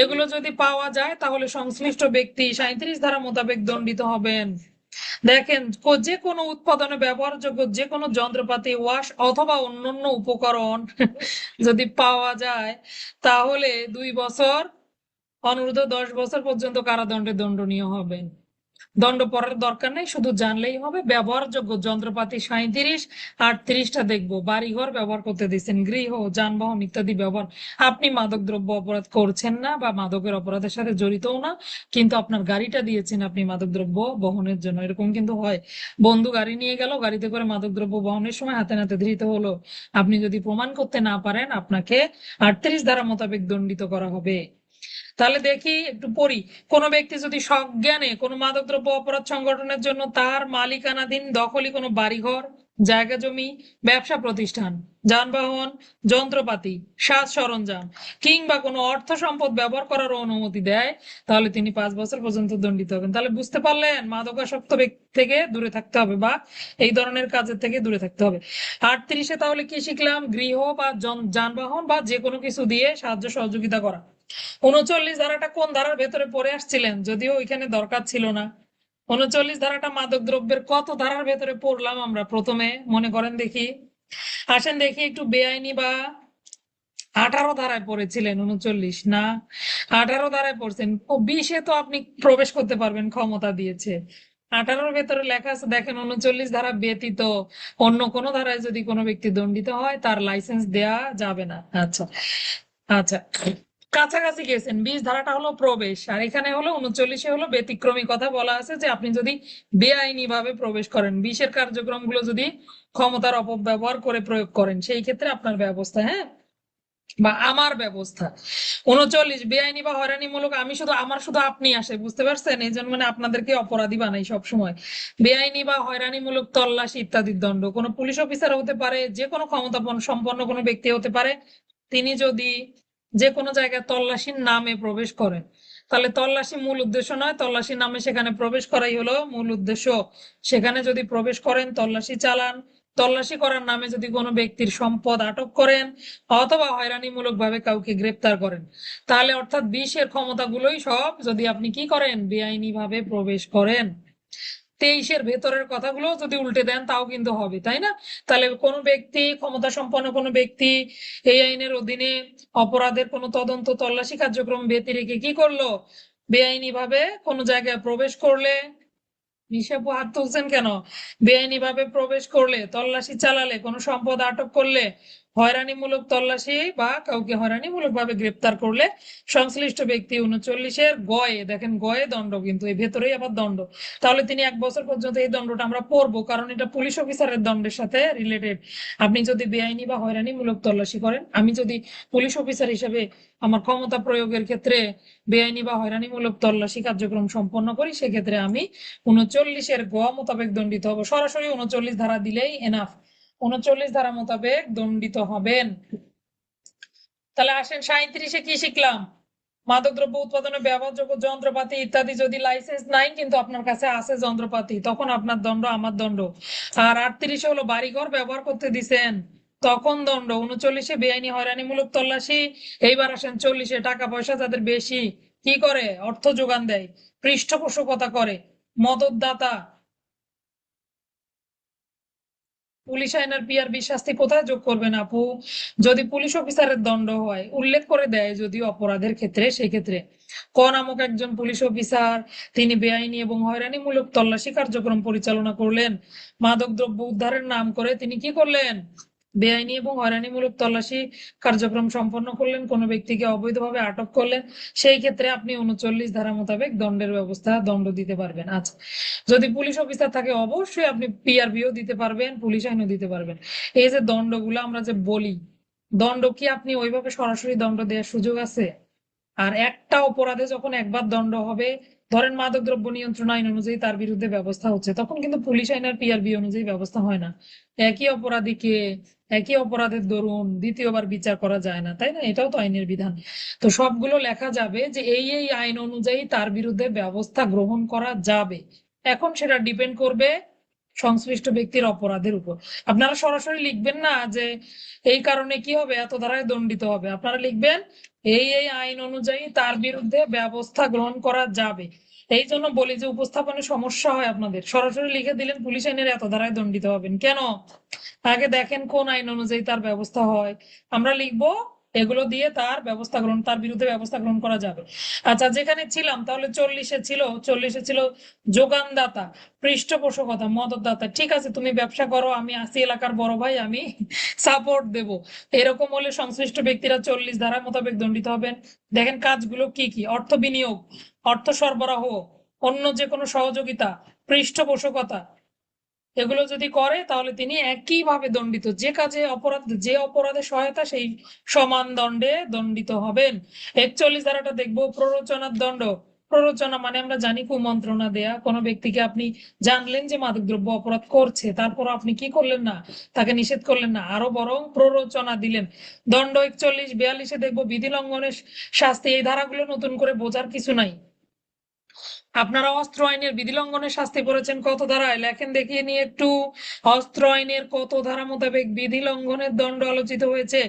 Speaker 1: এগুলো যদি পাওয়া যায় তাহলে সংশ্লিষ্ট ব্যক্তি 37 ধারা মোতাবেক দণ্ডিত হবেন। দেখেন, যে কোনো উৎপাদনে ব্যবহারযোগ্য যে কোনো যন্ত্রপাতি, ওয়াশ অথবা অন্যান্য উপকরণ যদি পাওয়া যায় তাহলে 2 বছর অনূর্ধ্ব 10 বছর পর্যন্ত কারাদণ্ডে দণ্ডনীয় হবেন। দণ্ড পড়ার দরকার নেই, শুধু জানলেই হবে। ব্যবহারযোগ্য যন্ত্রপাতি 37, 38টা দেখবো। বাড়িঘর ব্যবহার করতে দিচ্ছেন, গৃহ, যানবাহন ইত্যাদি ব্যবহার। আপনি মাদক দ্রব্য অপরাধ করছেন না বা মাদকের অপরাধের সাথে জড়িতও না, কিন্তু আপনার গাড়িটা দিয়েছেন আপনি মাদক দ্রব্য বহনের জন্য, এরকম কিন্তু হয়। বন্ধু গাড়ি নিয়ে গেল, গাড়িতে করে মাদক দ্রব্য বহনের সময় হাতে নাতে ধৃত হলো। আপনি যদি প্রমাণ করতে না পারেন, আপনাকে 38 ধারা মোতাবেক দণ্ডিত করা হবে। তাহলে দেখি একটু পড়ি। কোন ব্যক্তি যদি সজ্ঞানে কোনো মাদকদ্রব্য অপরাধ সংগঠনের জন্য তার মালিকানাধীন দখলি কোনো বাড়িঘর, জায়গা জমি, ব্যবসা প্রতিষ্ঠান, যানবাহন, যন্ত্রপাতি, সাজ সরঞ্জাম কিংবা কোনো অর্থ সম্পদ ব্যবহার করার অনুমতি দেয় তাহলে তিনি 5 বছর পর্যন্ত দণ্ডিত হবেন। তাহলে বুঝতে পারলেন, মাদকাসক্ত ব্যক্তি থেকে দূরে থাকতে হবে বা এই ধরনের কাজের থেকে দূরে থাকতে হবে। 38-এ তাহলে কি শিখলাম? গৃহ বা যানবাহন বা যে কোনো কিছু দিয়ে সাহায্য সহযোগিতা করা। 39 ধারাটা কোন ধারার ভেতরে পড়ে আসছিলেন? যদিও ওইখানে দরকার ছিল না। 39 ধারাটা মাদক দ্রব্যের কত ধারার ভেতরে পড়লাম আমরা প্রথমে? মনে করেন দেখি। আসেন দেখি একটু, বেআইনি বা 18 ধারায় পড়েছিলেন? 39 না, 18 ধারায় পড়ছেন। ও 20-এ তো আপনি প্রবেশ করতে পারবেন, ক্ষমতা দিয়েছে। 18-র ভেতরে লেখা আছে দেখেন, 39 ধারা ব্যতীত অন্য কোনো ধারায় যদি কোনো ব্যক্তি দণ্ডিত হয় তার লাইসেন্স দেয়া যাবে না। আচ্ছা আচ্ছা, কাছাকাছি গেছেন। 20 ধারাটা হলো প্রবেশ, আর এখানে হলো 39-এ হলো ব্যতিক্রমী কথা বলা আছে, যে আপনি যদি বেআইনি ভাবে প্রবেশ করেন, 20-এর কার্যক্রম গুলো যদি ক্ষমতার অপব্যবহার করে প্রয়োগ করেন, সেই ক্ষেত্রে আপনার ব্যবস্থা, হ্যাঁ, বা আমার ব্যবস্থা। 39 বেআইনি বা হয়রানিমূলক, আমি শুধু আমার শুধু আপনি আসে, বুঝতে পারছেন? এই জন্য মানে আপনাদেরকে অপরাধী বানাই সব সময়। বেআইনি বা হয়রানিমূলক তল্লাশি ইত্যাদির দণ্ড। কোনো পুলিশ অফিসার হতে পারে, যে কোনো ক্ষমতা সম্পন্ন কোনো ব্যক্তি হতে পারে, তিনি যদি যে কোনো জায়গায় তল্লাশির নামে প্রবেশ করেন, তাহলে তল্লাশি মূল উদ্দেশ্য নয়, তল্লাশির নামে সেখানে প্রবেশ করাই হলো মূল উদ্দেশ্য। সেখানে যদি প্রবেশ করেন, তল্লাশি চালান, তল্লাশি করার নামে যদি কোনো ব্যক্তির সম্পদ আটক করেন অথবা হয়রানিমূলক ভাবে কাউকে গ্রেপ্তার করেন, তাহলে অর্থাৎ 20-এর ক্ষমতাগুলোই সব যদি আপনি কি করেন, বেআইনি ভাবে প্রবেশ করেন। 23-এর ভেতরের কথাগুলো যদি উল্টে দেন তাও কিন্তু হবে, তাই না? তাহলে কোনো ব্যক্তি, ক্ষমতা সম্পন্ন কোনো ব্যক্তি এই আইনের অধীনে অপরাধের কোনো তদন্ত তল্লাশি কার্যক্রম ব্যতি রেখে কি করলো, বেআইনি ভাবে কোনো জায়গায় প্রবেশ করলে, নিশাপু হাত তুলছেন কেন? বেআইনি ভাবে প্রবেশ করলে, তল্লাশি চালালে, কোনো সম্পদ আটক করলে, হয়রানিমূলক তল্লাশি বা কাউকে হয়রানিমূলক ভাবে গ্রেপ্তার করলে সংশ্লিষ্ট ব্যক্তি 39-এর গয়ে, দেখেন গয়ে দণ্ড, কিন্তু এই ভেতরেই আবার দণ্ড। তাহলে তিনি 1 বছর পর্যন্ত এই দণ্ডটা আমরা পড়বো, কারণ এটা পুলিশ অফিসারের দণ্ডের সাথে রিলেটেড। আপনি যদি বেআইনি বা হয়রানিমূলক তল্লাশি করেন, আমি যদি পুলিশ অফিসার হিসেবে আমার ক্ষমতা প্রয়োগের ক্ষেত্রে বেআইনি বা হয়রানিমূলক তল্লাশি কার্যক্রম সম্পন্ন করি, সেক্ষেত্রে আমি 39-এর গ মোতাবেক দণ্ডিত হব। সরাসরি 39 ধারা দিলেই এনাফ, 39 ধারা মোতাবেক দণ্ডিত হবেন। তাহলে আসেন 37-এ কি শিখলাম? মাদকদ্রব্য উৎপাদনে ব্যবহারযোগ্য যন্ত্রপাতি ইত্যাদি যদি লাইসেন্স নাই কিন্তু আপনার কাছে আছে যন্ত্রপাতি, তখন আপনার দণ্ড আমার দণ্ড। আর 38-এ হলো বাড়িঘর ব্যবহার করতে দিছেন, তখন দণ্ড। 39-এ বেআইনি হয়রানিমূলক তল্লাশি। এইবার আসেন 40-এ, টাকা পয়সা যাদের বেশি, কি করে, অর্থ যোগান দেয়, পৃষ্ঠপোষকতা করে, মদতদাতা, পুলিশ আইন আর পিআরবি শাস্তি কোথায় যোগ করবেন আপু? যদি পুলিশ অফিসারের দণ্ড হয়, উল্লেখ করে দেয় যদি অপরাধের ক্ষেত্রে, সেই ক্ষেত্রে ক নামক একজন পুলিশ অফিসার, তিনি বেআইনি এবং হয়রানিমূলক তল্লাশি কার্যক্রম পরিচালনা করলেন। মাদক দ্রব্য উদ্ধারের নাম করে তিনি কি করলেন? বেআইনি এবং হয়রানিমূলক তল্লাশি কার্যক্রম সম্পন্ন করলেন, কোনো ব্যক্তিকে অবৈধভাবে আটক করলেন, সেই ক্ষেত্রে আপনি 39 ধারা মোতাবেক দণ্ডের ব্যবস্থা, দণ্ড দিতে পারবেন। আচ্ছা, যদি পুলিশ অফিসার থাকে অবশ্যই আপনি পিআরবিও দিতে পারবেন, পুলিশ আইনও দিতে পারবেন। এই যে দণ্ডগুলো আমরা যে বলি, দণ্ড কি আপনি ওইভাবে সরাসরি দণ্ড দেওয়ার সুযোগ আছে? আর একটা অপরাধে যখন একবার দণ্ড হবে, ধরেন মাদকদ্রব্য নিয়ন্ত্রণ আইন অনুযায়ী তার বিরুদ্ধে ব্যবস্থা হচ্ছে, তখন কিন্তু পুলিশ আইন আর পিআরবি অনুযায়ী ব্যবস্থা হয় না। একই অপরাধীকে একই অপরাধের দরুন দ্বিতীয়বার বিচার করা যায় না, তাই না? এটাও তো আইনের বিধান। তো সবগুলো লেখা যাবে যে এই আইন অনুযায়ী তার বিরুদ্ধে ব্যবস্থা গ্রহণ করা যাবে। এখন সেটা ডিপেন্ড করবে সংশ্লিষ্ট ব্যক্তির অপরাধের উপর। আপনারা সরাসরি লিখবেন না যে এই কারণে কি হবে, এত ধারায় দণ্ডিত হবে। আপনারা লিখবেন এই আইন অনুযায়ী তার বিরুদ্ধে ব্যবস্থা গ্রহণ করা যাবে। এই জন্য বলি যে উপস্থাপনে সমস্যা হয় আপনাদের। সরাসরি লিখে দিলেন পুলিশ আইনের এত ধারায় দণ্ডিত হবেন কেন? আগে দেখেন কোন আইন অনুযায়ী তার ব্যবস্থা হয়। আমরা লিখবো এগুলো দিয়ে তার বিরুদ্ধে ব্যবস্থা গ্রহণ করা যাবে। আচ্ছা, যেখানে ছিলাম তাহলে 40-এ ছিল যোগানদাতা, পৃষ্ঠপোষকতা, মদতদাতা। ঠিক আছে, তুমি ব্যবসা করো, আমি আসি এলাকার বড় ভাই, আমি সাপোর্ট দেব। এরকম হলে সংশ্লিষ্ট ব্যক্তিরা 40 ধারা মোতাবেক দণ্ডিত হবেন। দেখেন কাজগুলো কি কি: অর্থ বিনিয়োগ, অর্থ সরবরাহ, অন্য যে কোনো সহযোগিতা, পৃষ্ঠপোষকতা, এগুলো যদি করে তাহলে তিনি একইভাবে দণ্ডিত। যে অপরাধে সহায়তা, সেই সমান দণ্ডে দণ্ডিত হবেন। 41 ধারাটা দেখবো, প্ররোচনার দণ্ড। প্ররোচনা মানে আমরা জানি কুমন্ত্রণা দেয়া। কোনো ব্যক্তিকে আপনি জানলেন যে মাদকদ্রব্য অপরাধ করছে, তারপর আপনি কি করলেন না, তাকে নিষেধ করলেন না, আরো বরং প্ররোচনা দিলেন। দণ্ড 41-42-এ দেখবো বিধি লঙ্ঘনের শাস্তি। এই ধারাগুলো নতুন করে বোঝার কিছু নাই। আপনারা অস্ত্র আইনের বিধি লঙ্ঘনের শাস্তি পড়েছেন কত ধারায়, লেখেন দেখিয়ে নিয়ে একটু। অস্ত্র আইনের কত ধারা মোতাবেক বিধি লঙ্ঘনের দণ্ড আলোচিত হয়েছে?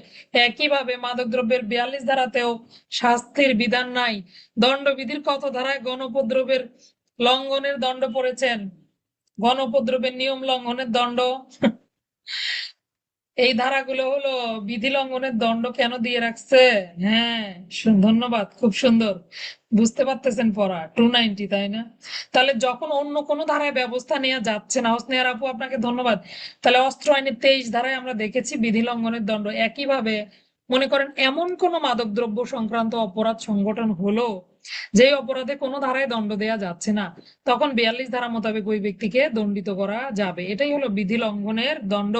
Speaker 1: একইভাবে মাদকদ্রব্যের 42 ধারাতেও শাস্তির বিধান নাই। দণ্ডবিধির কত ধারায় গণউপদ্রবের লঙ্ঘনের দণ্ড পড়েছেন? গণউপদ্রবের নিয়ম লঙ্ঘনের দণ্ড। এই ধারাগুলো হলো বিধি লঙ্ঘনের দণ্ড কেন দিয়ে রাখছে। হ্যাঁ, ধন্যবাদ, খুব সুন্দর বুঝতে পারতেছেন পড়া। 290, তাই না? তাহলে যখন অন্য কোনো ধারায় ব্যবস্থা নেওয়া যাচ্ছে না, হোসনিয়ার আপু আপনাকে ধন্যবাদ। তাহলে অস্ত্র আইনের 23 ধারায় আমরা দেখেছি বিধি লঙ্ঘনের দণ্ড। একইভাবে মনে করেন এমন কোন মাদকদ্রব্য সংক্রান্ত অপরাধ সংগঠন হলো যে অপরাধে কোনো ধারায় দণ্ড দেয়া যাচ্ছে না, তখন 42 ধারা মোতাবেক ওই ব্যক্তিকে দণ্ডিত করা যাবে। এটাই হলো বিধি লঙ্ঘনের দণ্ড।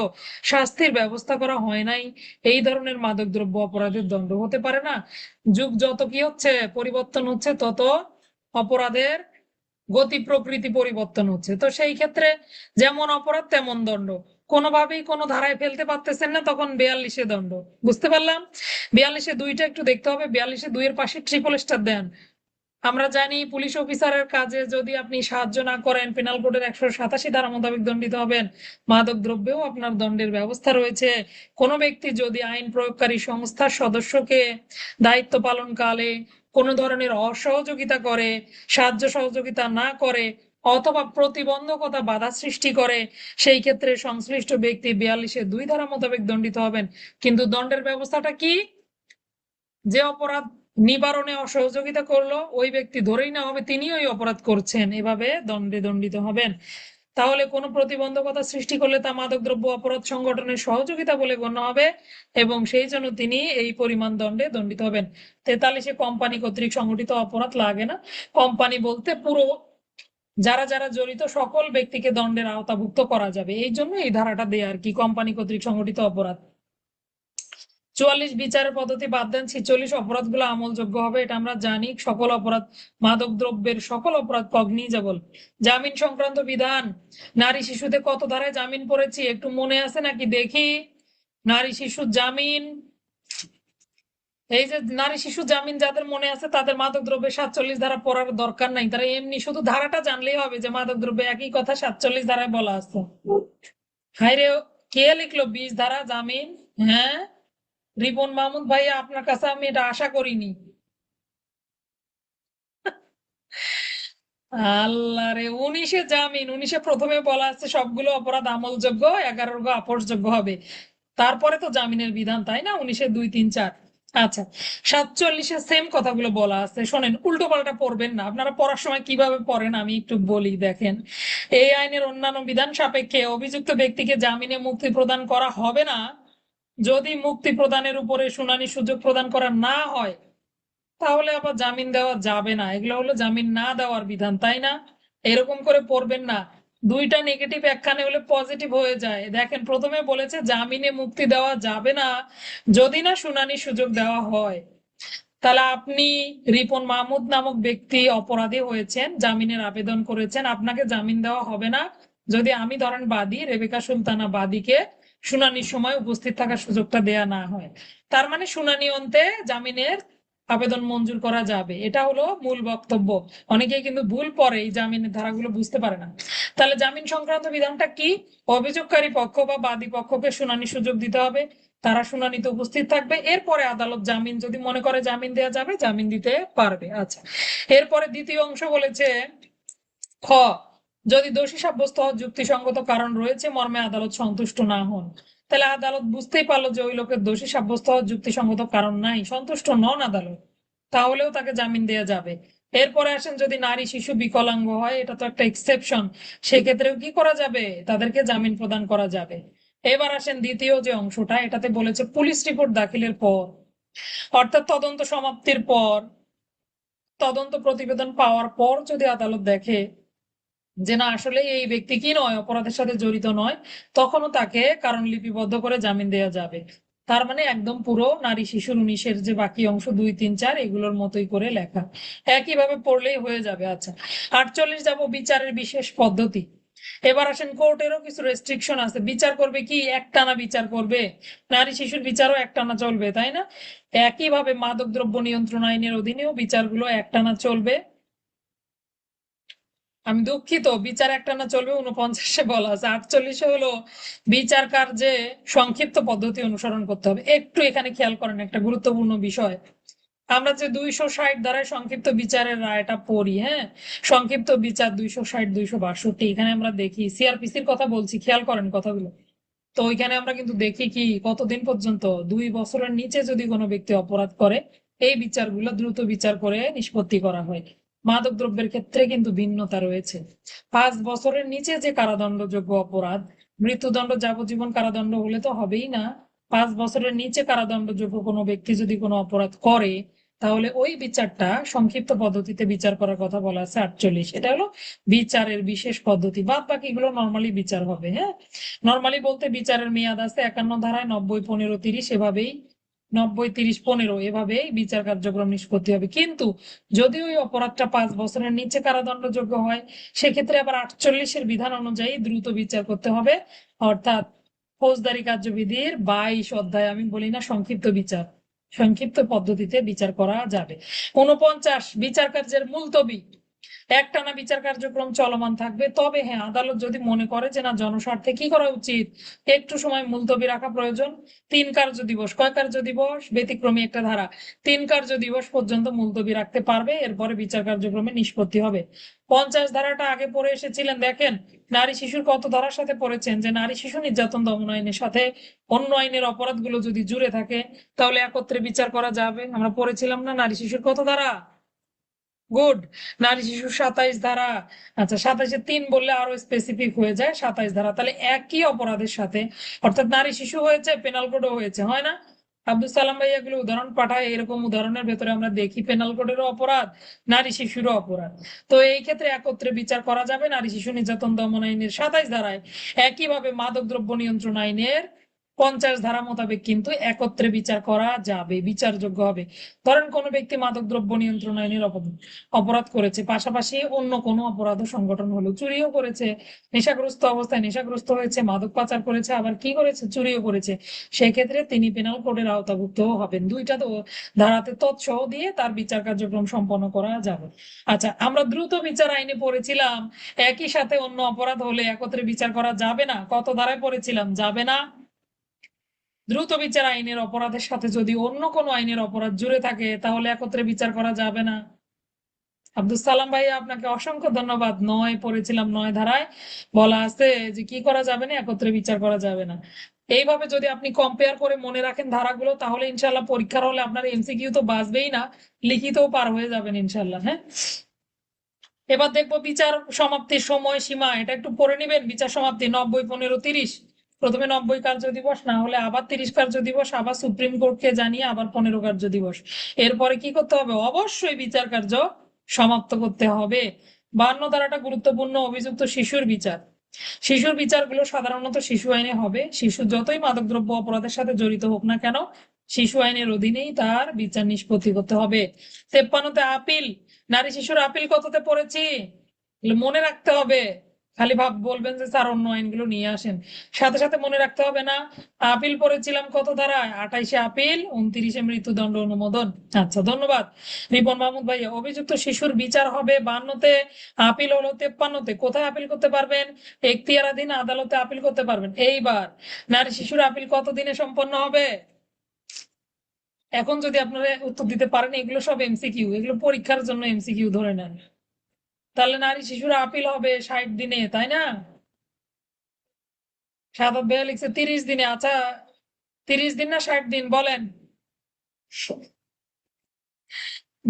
Speaker 1: শাস্তির ব্যবস্থা করা হয় নাই, এই ধরনের মাদকদ্রব্য অপরাধের দণ্ড হতে পারে না। যুগ যত কি হচ্ছে, পরিবর্তন হচ্ছে, তত অপরাধের গতি প্রকৃতি পরিবর্তন হচ্ছে। তো সেই ক্ষেত্রে যেমন অপরাধ তেমন দণ্ড। কোনোভাবেই কোনো ধারায় ফেলতে পারতেছেন না, তখন 42-এ দণ্ড। বুঝতে পারলাম? 42-এ 2টা একটু দেখতে হবে। 42-এ 2-এর পাশে ট্রিপল স্টার দেন। আমরা জানি পুলিশ অফিসারের কাজে যদি আপনি সাহায্য না করেন, পেনাল কোডের 187 ধারা মোতাবেক দণ্ডিত হবেন। মাদক দ্রব্যেও আপনার দণ্ডের ব্যবস্থা রয়েছে। কোনো ব্যক্তি যদি আইন প্রয়োগকারী সংস্থার সদস্যকে দায়িত্ব পালনকালে কোনো ধরনের অসহযোগিতা করে, সাহায্য সহযোগিতা না করে, অথবা প্রতিবন্ধকতা বাধা সৃষ্টি করে, সেই ক্ষেত্রে সংশ্লিষ্ট ব্যক্তি 42-এ 2 ধারা মোতাবেক দণ্ডিত হবেন। কিন্তু দণ্ডের ব্যবস্থাটা কি? যে অপরাধ নিবারণে অসহযোগিতা করলো, ওই ব্যক্তি ধরেই নেওয়া হবে তিনি ওই অপরাধ করছেন, এভাবে দণ্ডে দণ্ডিত হবেন। তাহলে কোনো প্রতিবন্ধকতা সৃষ্টি করলে তা মাদকদ্রব্য অপরাধ সংগঠনের সহযোগিতা বলে গণ্য হবে এবং সেই জন্য তিনি এই পরিমাণ দণ্ডে দণ্ডিত হবেন। 43-এ কোম্পানি কর্তৃক সংগঠিত অপরাধ লাগে না। কোম্পানি বলতে পুরো যারা যারা জড়িত সকল ব্যক্তিকে দণ্ডের আওতাভুক্ত করা যাবে, এই জন্য এই ধারাটা দেয় আর কি, কোম্পানি কর্তৃক সংগঠিত অপরাধ। 44 বিচারের পদ্ধতি বাদ দেন, 46 অপরাধগুলো আমলযোগ্য হবে, এটা আমরা জানি। সকল অপরাধ, মাদক দ্রব্যের সকল অপরাধ কগনিজেবল। জামিন সংক্রান্ত বিধান, নারী শিশুতে কত ধারায় জামিন পড়েছি একটু মনে আছে নাকি দেখি? নারী শিশু জামিন, এই যে নারী শিশু জামিন যাদের মনে আছে তাদের মাদক দ্রব্যের 47 ধারা পড়ার দরকার নাই, তারা এমনি শুধু ধারাটা জানলেই হবে যে মাদক দ্রব্য, একই কথা 47 ধারায় বলা আছে। হাই রে, কে লিখলো 20 ধারা জামিন? হ্যাঁ, রিপন মাহমুদ ভাইয়া, আপনার কাছে আমি এটা আশা করিনি। আল্লাহ রে, 19-এ জামিন, 19-এ প্রথমে বলা আছে সবগুলো অপরাধ আমলযোগ্য, 11 গো আপোষযোগ্য হবে। তারপরে তো জামিনের বিধান, তাই না? 19-এ 2, 3, 4। আচ্ছা, 47-এ সেম কথাগুলো বলা আছে। শোনেন, উল্টো পাল্টা পড়বেন না। আপনারা পড়ার সময় কিভাবে পড়েন আমি একটু বলি, দেখেন। এই আইনের অন্যান্য বিধান সাপেক্ষে অভিযুক্ত ব্যক্তিকে জামিনে মুক্তি প্রদান করা হবে না যদি মুক্তি প্রদানের উপরে শুনানি সুযোগ প্রদান করা না হয়। তাহলে আবার জামিন দেওয়া যাবে না, এগুলো হলো জামিন না দেওয়ার বিধান, তাই না? এরকম করে পড়বেন না। দুইটা নেগেটিভ একখানে হলে পজিটিভ হয়ে যায়। দেখেন, প্রথমে বলেছে জামিনে মুক্তি দেওয়া যাবে না যদি না শুনানি সুযোগ দেওয়া হয়। তাহলে আপনি, রিপন মাহমুদ নামক ব্যক্তি অপরাধী হয়েছেন, জামিনের আবেদন করেছেন, আপনাকে জামিন দেওয়া হবে না যদি আমি, ধরেন বাদী রেবেকা সুলতানা বাদীকে শুনানির সময় উপস্থিত থাকার সুযোগটা দেয়া না হয়। তার মানে শুনানি অন্তে জামিনের আবেদন মঞ্জুর করা যাবে, এটা হলো মূল বক্তব্য। অনেকেই কিন্তু ভুল পড়ে, এই জামিনের ধারাগুলো বুঝতে পারে না। তাহলে জামিন সংক্রান্ত বিধানটা কি? অভিযোগকারী পক্ষ বা বাদী পক্ষকে শুনানি সুযোগ দিতে হবে, তারা শুনানিতে উপস্থিত থাকবে, এরপরে আদালত জামিন যদি মনে করে জামিন দেওয়া যাবে জামিন দিতে পারবে। আচ্ছা, এরপরে দ্বিতীয় অংশ বলেছে, খ, যদি দোষী সাব্যস্ত হওয়ার যুক্তিসঙ্গত কারণ রয়েছে মর্মে আদালত সন্তুষ্ট না হন। তাহলে আদালত বুঝতেই পারলো যে ওই লোকের দোষী সাব্যস্ত হওয়ার যুক্তিসঙ্গত কারণ নাই, সন্তুষ্ট নন আদালত, তাহলেও তাকে জামিন দেওয়া যাবে। এরপরে আসেন, যদি নারী শিশু বিকলাঙ্গ হয়, এটা তো একটা এক্সেপশন, সেক্ষেত্রেও কি করা যাবে? তাদেরকে জামিন প্রদান করা যাবে। এবার আসেন দ্বিতীয় যে অংশটা, এটাতে বলেছে পুলিশ রিপোর্ট দাখিলের পর, অর্থাৎ তদন্ত সমাপ্তির পর, তদন্ত প্রতিবেদন পাওয়ার পর যদি আদালত দেখে যে না, আসলে এই ব্যক্তি কি নয়, অপরাধের সাথে জড়িত নয়, তখনও তাকে কারণ লিপিবদ্ধ করে জামিন দেওয়া যাবে। তার মানে একদম পুরো নারী শিশুর 19-এর যে বাকি অংশ 2, 3, 4 এগুলোর মতোই করে লেখা, একইভাবে পড়লেই হয়ে যাবে। আচ্ছা, 48 যাব বিচারের বিশেষ পদ্ধতি। এবার আসেন, কোর্টেরও কিছু রেস্ট্রিকশন আছে। বিচার করবে কি? একটানা বিচার করবে। নারী শিশুর বিচারও একটানা চলবে, তাই না? একইভাবে মাদকদ্রব্য নিয়ন্ত্রণ আইনের অধীনেও বিচারগুলো একটানা চলবে। আমি দুঃখিত, বিচার একটানা চলবে 49-এ বলা আছে। 48-এ হলো বিচার কার্যে সংক্ষিপ্ত পদ্ধতি অনুসরণ করতে হবে। একটু এখানে খেয়াল করেন একটা গুরুত্বপূর্ণ বিষয়। আমরা যে 260 ধারায় সংক্ষিপ্ত বিচারের রায়টা পড়ি, হ্যাঁ, সংক্ষিপ্ত বিচার 260, 262, এখানে আমরা দেখি সিআরপিসির কথা বলছি, খেয়াল করেন কথাগুলো। তো ওইখানে আমরা কিন্তু দেখি কি, কতদিন পর্যন্ত, 2 বছরের নিচে যদি কোনো ব্যক্তি অপরাধ করে, এই বিচারগুলো দ্রুত বিচার করে নিষ্পত্তি করা হয়। মাদক দ্রব্যের ক্ষেত্রে কিন্তু ভিন্নতা রয়েছে। 5 বছরের নিচে যে কারাদণ্ডযোগ্য অপরাধ, মৃত্যুদণ্ড, যাবজ্জীবন কারাদণ্ড হলে তো হবেই না। 5 বছরের নিচে কারাদণ্ডযোগ্য কোনো ব্যক্তি যদি কোনো অপরাধ করে, তাহলে ওই বিচারটা সংক্ষিপ্ত পদ্ধতিতে বিচার করার কথা বলা আছে 48। এটা হলো বিচারের বিশেষ পদ্ধতি, বাদ বাকিগুলো নর্মালি বিচার হবে। হ্যাঁ, নর্মালি বলতে বিচারের মেয়াদ আছে 51 ধারায় 90, 15, 30, এভাবেই 90, 30, 15 এভাবেই বিচার কার্যক্রম নিষ্পত্তি হবে। কিন্তু যদি ওই অপরাধটা 5 বছরের নিচে কারাদণ্ডযোগ্য হয়, সেক্ষেত্রে আবার 48-এর বিধান অনুযায়ী দ্রুত বিচার করতে হবে। অর্থাৎ ফৌজদারি কার্যবিধির 22 অধ্যায়, আমি বলি না সংক্ষিপ্ত বিচার, সংক্ষিপ্ত পদ্ধতিতে বিচার করা যাবে। 49, বিচার কার্যের মুলতবি, একটানা বিচার কার্যক্রম চলমান থাকবে। তবে হ্যাঁ, আদালত যদি মনে করে যে না, জনস্বার্থে কি করা উচিত, একটু সময় মুলতবি রাখা প্রয়োজন, 3 কার্য দিবস, কয় কার্য দিবস, ব্যতিক্রমী একটা ধারা, 3 কার্য দিবস পর্যন্ত মুলতবি রাখতে পারবে, এরপরে বিচার কার্যক্রমে নিষ্পত্তি হবে। 50 ধারাটা আগে পড়ে এসেছিলেন, দেখেন নারী শিশুর কত ধারার সাথে পড়েছেন, যে নারী শিশু নির্যাতন দমন আইনের সাথে অন্য আইনের অপরাধগুলো যদি জুড়ে থাকে, তাহলে একত্রে বিচার করা যাবে। আমরা পড়েছিলাম না নারী শিশুর কত ধারা? গুড। নারী শিশু 27 ধারা। আচ্ছা, 27-এ 3 বললে আরো স্পেসিফিক হয়ে যায়, 27 ধারা। তাহলে একই অপরাধের সাথে, অর্থাৎ নারী শিশু হয়েছে, পেনাল কোডও হয়েছে, হয় না? আব্দুল সালাম ভাই এগুলো উদাহরণ পাঠায়, এরকম উদাহরণের ভেতরে আমরা দেখি পেনাল কোডেরও অপরাধ, নারী শিশুরও অপরাধ। তো এই ক্ষেত্রে একত্রে বিচার করা যাবে নারী শিশু নির্যাতন দমন আইনের 27 ধারায়। একইভাবে মাদক দ্রব্য নিয়ন্ত্রণ আইনের 50 ধারা মোতাবেক কিন্তু একত্রে বিচার করা যাবে, বিচারযোগ্য হবে। ধরেন কোনো ব্যক্তি মাদক দ্রব্য নিয়ন্ত্রণ আইনের অপরাধ করেছে, পাশাপাশি অন্য কোনো অপরাধ সংগঠন হলো, চুরিও করেছে, নেশাগ্রস্ত অবস্থায় নেশাগ্রস্ত হয়েছে, মাদক পাচার করেছে, আবার কি করেছে, চুরিও করেছে, সেক্ষেত্রে তিনি পেনাল কোডের আওতাভুক্ত হবেন। দুইটা তো ধারাতে তৎসহ দিয়ে তার বিচার কার্যক্রম সম্পন্ন করা যাবে। আচ্ছা, আমরা দ্রুত বিচার আইনে পড়েছিলাম একই সাথে অন্য অপরাধ হলে একত্রে বিচার করা যাবে না। কত ধারায় পড়েছিলাম? যাবে না। দ্রুত বিচার আইনের অপরাধের সাথে যদি অন্য কোনো আইনের অপরাধ জুড়ে থাকে, তাহলে একত্রে বিচার করা যাবে না। আব্দুল সালাম ভাই, আপনাকে অসংখ্য ধন্যবাদ। নয় পড়েছিলাম, নয় ধারায় বলা আছে যে কি করা যাবে না, একত্রে বিচার করা যাবে না। এইভাবে যদি আপনি কম্পেয়ার করে মনে রাখেন ধারাগুলো, তাহলে ইনশাল্লাহ পরীক্ষার হলে আপনার এমসিকিউ তো বাঁচবেই না, লিখিতও পার হয়ে যাবেন ইনশাল্লাহ। হ্যাঁ, এবার দেখবো বিচার সমাপ্তির সময় সীমা, এটা একটু পড়ে নিবেন। বিচার সমাপ্তি 90, 15, 30। প্রথমে 90 কার্য দিবস, না হলে আবার 30 কার্য দিবস, আবার সুপ্রিম কোর্টকে জানিয়ে আবার 15 কার্য দিবস। এরপরে কি করতে হবে? অবশ্যই বিচার কার্য সমাপ্ত করতে হবে। 52 ধারাটা গুরুত্বপূর্ণ, অভিযুক্ত শিশুর বিচার। শিশুর বিচারগুলো সাধারণত শিশু আইনে হবে। শিশু যতই মাদকদ্রব্য অপরাধের সাথে জড়িত হোক না কেন, শিশু আইনের অধীনেই তার বিচার নিষ্পত্তি করতে হবে। 53তে আপিল। নারী শিশুর আপিল কততে পড়েছি? এগুলো মনে রাখতে হবে। খালি বলবেন যে স্যার অন্য আইনগুলো নিয়ে আসেন, সাথে সাথে মনে রাখতে হবে না। আপিল পড়েছিলাম কত ধারায়? 28-এ আপিল, 29-এ মৃত্যুদণ্ড অনুমোদন। আচ্ছা, ধন্যবাদ রিপন মাহমুদ ভাই। অভিযুক্ত শিশুর বিচার হবে 52-তে, আপিল হলো 53-তে। কোথায় আপিল করতে পারবেন? এখতিয়ারাধীন আদালতে আপিল করতে পারবেন। এইবার নারী শিশুর আপিল কত দিনে সম্পন্ন হবে? এখন যদি আপনারা উত্তর দিতে পারেন, এগুলো সব এমসিকিউ, এগুলো পরীক্ষার জন্য এমসিকিউ ধরে নেন। তাহলে নারী শিশুর আপিল হবে 60 দিনে, তাই না? সাদাত ভাইয়া লিখছে 30 দিনে। আচ্ছা, 30 দিন না 60 দিন বলেন?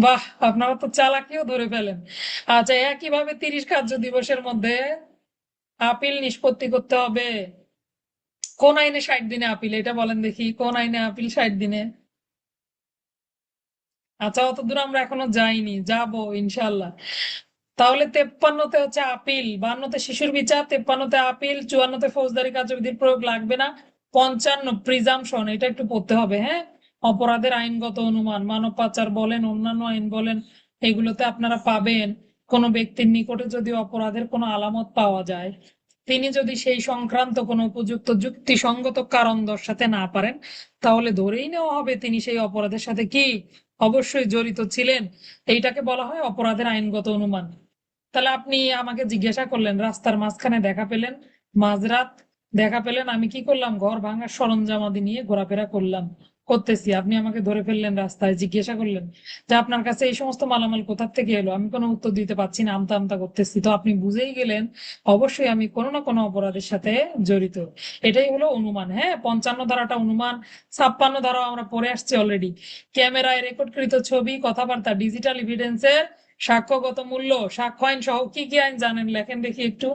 Speaker 1: বাহ, আপনারা তো চালাকিও ধরে ফেলেন। আচ্ছা, একইভাবে 30 কার্য দিবসের মধ্যে আপিল নিষ্পত্তি করতে হবে। কোন আইনে 60 দিনে আপিল, এটা বলেন দেখি, কোন আইনে আপিল 60 দিনে? আচ্ছা, অত দূর আমরা এখনো যাইনি, যাবো ইনশাল্লাহ। তাহলে 53তে হচ্ছে আপিল, 52তে শিশুর বিচার, 53তে আপিল, 54তে ফৌজদারি কার্যবিধির প্রয়োগ লাগবে না। 55 প্রিজাম্পশন, এটা একটু পড়তে হবে। হ্যাঁ, অপরাধের আইনগত অনুমান, মানব পাচার বলেন, অন্যান্য আইন বলেন, এগুলোতে আপনারা পাবেন কোনো ব্যক্তির নিকটে যদি অপরাধের কোনো আলামত পাওয়া যায়, তিনি যদি সেই সংক্রান্ত কোনো উপযুক্ত যুক্তিসঙ্গত কারণ দর্শাতে না পারেন, তাহলে ধরেই নেওয়া হবে তিনি সেই অপরাধের সাথে কি অবশ্যই জড়িত ছিলেন। এইটাকে বলা হয় অপরাধের আইনগত অনুমান। তাহলে আপনি আমাকে জিজ্ঞাসা করলেন, রাস্তার মাঝখানে দেখা পেলেন, মাঝরাত দেখা পেলেন, আমি কি করলাম? ঘর ভাঙার সরঞ্জামাদি নিয়ে ঘোরাফেরা করতেছি, আপনি আমাকে ধরে ফেললেন রাস্তায়, জিজ্ঞাসা করলেন যে আপনার কাছে এই সমস্ত মালামাল কোথা থেকে এলো। আমি কোনো উত্তর দিতে পারছি না, আমতা আমতা করতেছি, তো আপনি বুঝেই গেলেন অবশ্যই আমি কোনো না কোনো অপরাধের সাথে জড়িত। এটাই হলো অনুমান। হ্যাঁ, 55 ধারাটা অনুমান। 56 ধারা আমরা পড়ে আসছি অলরেডি। ক্যামেরায় রেকর্ডকৃত ছবি, কথাবার্তা, ডিজিটাল এভিডেন্সের সাক্ষ্যগত মূল্য। সাক্ষ্য আইন সহ কি কি আইন জানেন লেখেন দেখি একটু।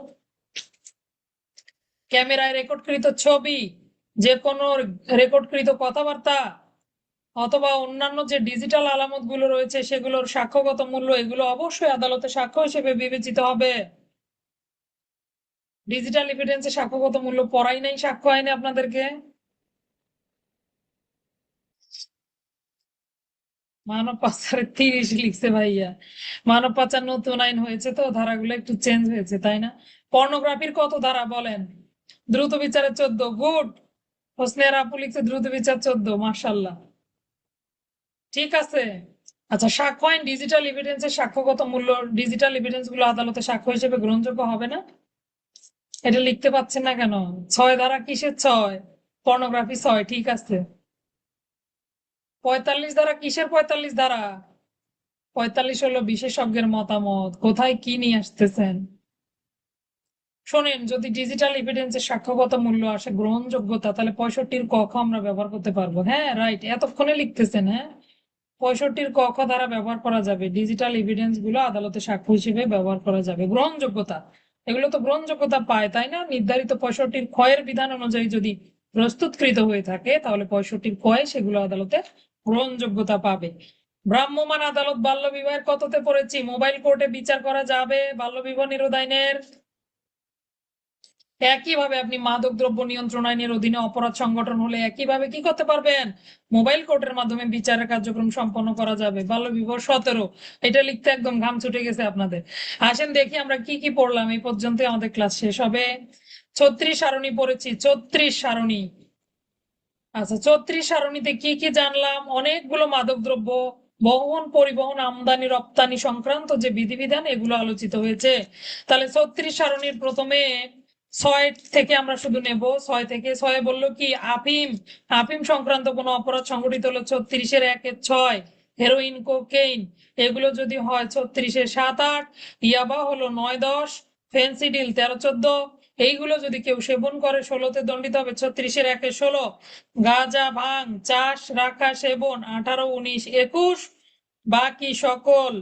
Speaker 1: ক্যামেরায় রেকর্ডকৃত ছবি, যে কোনো রেকর্ডকৃত কথাবার্তা, অথবা অন্যান্য যে ডিজিটাল আলামত গুলো রয়েছে সেগুলোর সাক্ষ্যগত মূল্য, এগুলো অবশ্যই আদালতে সাক্ষ্য হিসেবে বিবেচিত হবে। ডিজিটাল এভিডেন্সের সাক্ষ্যগত মূল্য পড়াই নাই সাক্ষ্য আইনে আপনাদেরকে। মানব পাচারের 30 লিখছে ভাইয়া। মানব পাচার নতুন আইন হয়েছে তো, ধারাগুলো একটু চেঞ্জ হয়েছে, তাই না? পর্নোগ্রাফির কত ধারা বলেন? দ্রুত বিচারের 14। গুড। হোসনে আপু লিখছে দ্রুত বিচার 14, মার্শাল্লাহ। ঠিক আছে। আচ্ছা, সাক্ষ্য আইন ডিজিটাল এভিডেন্সের সাক্ষ্যগত মূল্য, ডিজিটাল এভিডেন্স গুলো আদালতে সাক্ষ্য হিসেবে গ্রহণযোগ্য হবে না। এটা লিখতে পাচ্ছেন না কেন? 6 ধারা কিসের 6? পর্নোগ্রাফি 6, ঠিক আছে। 45 ধারা কিসের 45 ধারা? 45 হলো বিশেষজ্ঞের মতামত। কোথায় কি নিয়ে আসতেছেন? শোনেন, যদি ডিজিটাল এভিডেন্সের সাক্ষ্যগত মূল্য আসে গ্রহণযোগ্যতা, তাহলে 65-র ক খ আমরা ব্যবহার করতে পারবো। হ্যাঁ, রাইট, এতক্ষণে লিখতেছেন। হ্যাঁ, 65-র ক খ দ্বারা ব্যবহার করা যাবে, ডিজিটাল এভিডেন্স গুলো আদালতে সাক্ষ্য হিসেবে ব্যবহার করা যাবে। গ্রহণযোগ্যতা, এগুলো তো গ্রহণযোগ্যতা পায়, তাই না? নির্ধারিত 65-র ক্ষয়ের বিধান অনুযায়ী যদি প্রস্তুতকৃত হয়ে থাকে, তাহলে 65-র ক্ষয়ে সেগুলো আদালতে গ্রহণযোগ্যতা পাবে। ভ্রাম্যমাণ আদালত বাল্য বিবাহের কততে পড়েছি? মোবাইল কোর্টে বিচার করা যাবে বাল্য বিবাহ নিরোধ আইনের। একইভাবে আপনি মাদক দ্রব্য নিয়ন্ত্রণ আইনের অধীনে অপরাধ সংগঠন হলে একইভাবে কি করতে পারবেন? মোবাইল কোর্টের মাধ্যমে বিচারের কার্যক্রম সম্পন্ন করা যাবে। বাল্য বিবাহ 17, এটা লিখতে একদম ঘাম ছুটে গেছে আপনাদের। আসেন দেখি আমরা কি কি পড়লাম এই পর্যন্ত, আমাদের ক্লাস শেষ হবে। 36 সারণী পড়েছি, 36 সারণী। আচ্ছা, 36 সারণীতে কি কি জানলাম? অনেকগুলো মাদক দ্রব্য বহন, পরিবহন, আমদানি রপ্তানি সংক্রান্ত যে বিধিবিধান, এগুলো আলোচিত হয়েছে। তাহলে 36 সারণীর প্রথমে 6 থেকে আমরা শুধু নেব। 6 থেকে 6 বললো কি? আফিম। আফিম সংক্রান্ত কোনো অপরাধ সংঘটিত হলো 36-এর 1-6। হেরোইন, কোকেইন, এগুলো যদি হয় 36-এ 7-8, ইয়াবা হলো 9-10, ফেন্সিডিল 13-14, এইগুলো যদি কেউ সেবন করে 16-তে দণ্ডিত হবে। 36-এর 1-এ 16, গাঁজা, ভাং, চাষ, রাখা, সেবন 18, 19, 21, বাকি সকল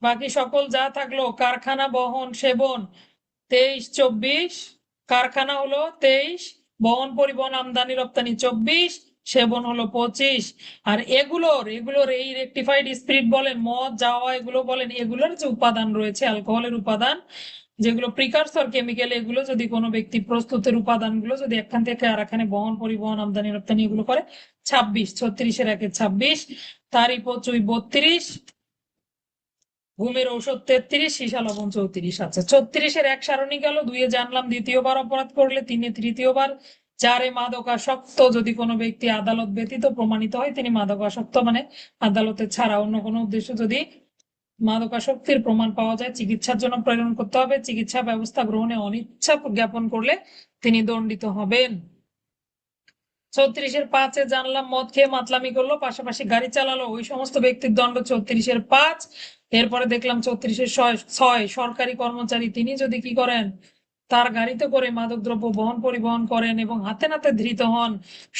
Speaker 1: বাকি সকল যা থাকলো কারখানা, বহন, সেবন 23, 24, কারখানা হলো 23, বহন, পরিবহন, আমদানি রপ্তানি 24, সেবন হলো 25। আর এগুলোর এই রেকটিফাইড স্পিরিট বলেন, মদ, জাওয়া, এগুলো বলেন, এগুলোর যে উপাদান রয়েছে, অ্যালকোহলের উপাদান, যেগুলো প্রিকারসর কেমিক্যাল, এগুলো যদি কোনো ব্যক্তি প্রস্তুতের উপাদানগুলো যদি একখান থেকে আর এখানে বহন, পরিবহন, আমদানি রপ্তানি এগুলো করে 26, 36-এর 1-এ 26, তারই পচুই 32, ঘুমের ঔষধ 33, সীসা লবণ 34। আচ্ছা, 36-এর 1 সারণী গেল। 2-এ জানলাম দ্বিতীয়বার অপরাধ করলে, 3-এ তৃতীয়বার, 4-এ মাদকাসক্ত যদি কোনো ব্যক্তি আদালত ব্যতীত প্রমাণিত হয় তিনি মাদকাসক্ত, মানে আদালতে ছাড়া অন্য কোনো উদ্দেশ্য যদি মাদকাসক্তির প্রমাণ পাওয়া যায় চিকিৎসার জন্য প্রেরণ করতে হবে। চিকিৎসা ব্যবস্থা গ্রহণে অনিচ্ছা জ্ঞাপন করলে তিনি দণ্ডিত হবেন। 36-এর 5-এ জানলাম মদ খেয়ে মাতলামি করলো, পাশাপাশি গাড়ি চালালো, ওই সমস্ত ব্যক্তির দণ্ড 36-এর 5। এরপরে দেখলাম 36-এর 6, সরকারি কর্মচারী তিনি যদি কি করেন, তার গাড়িতে করে মাদকদ্রব্য পরিবহন করেন এবং হাতে নাতে ধৃত হন,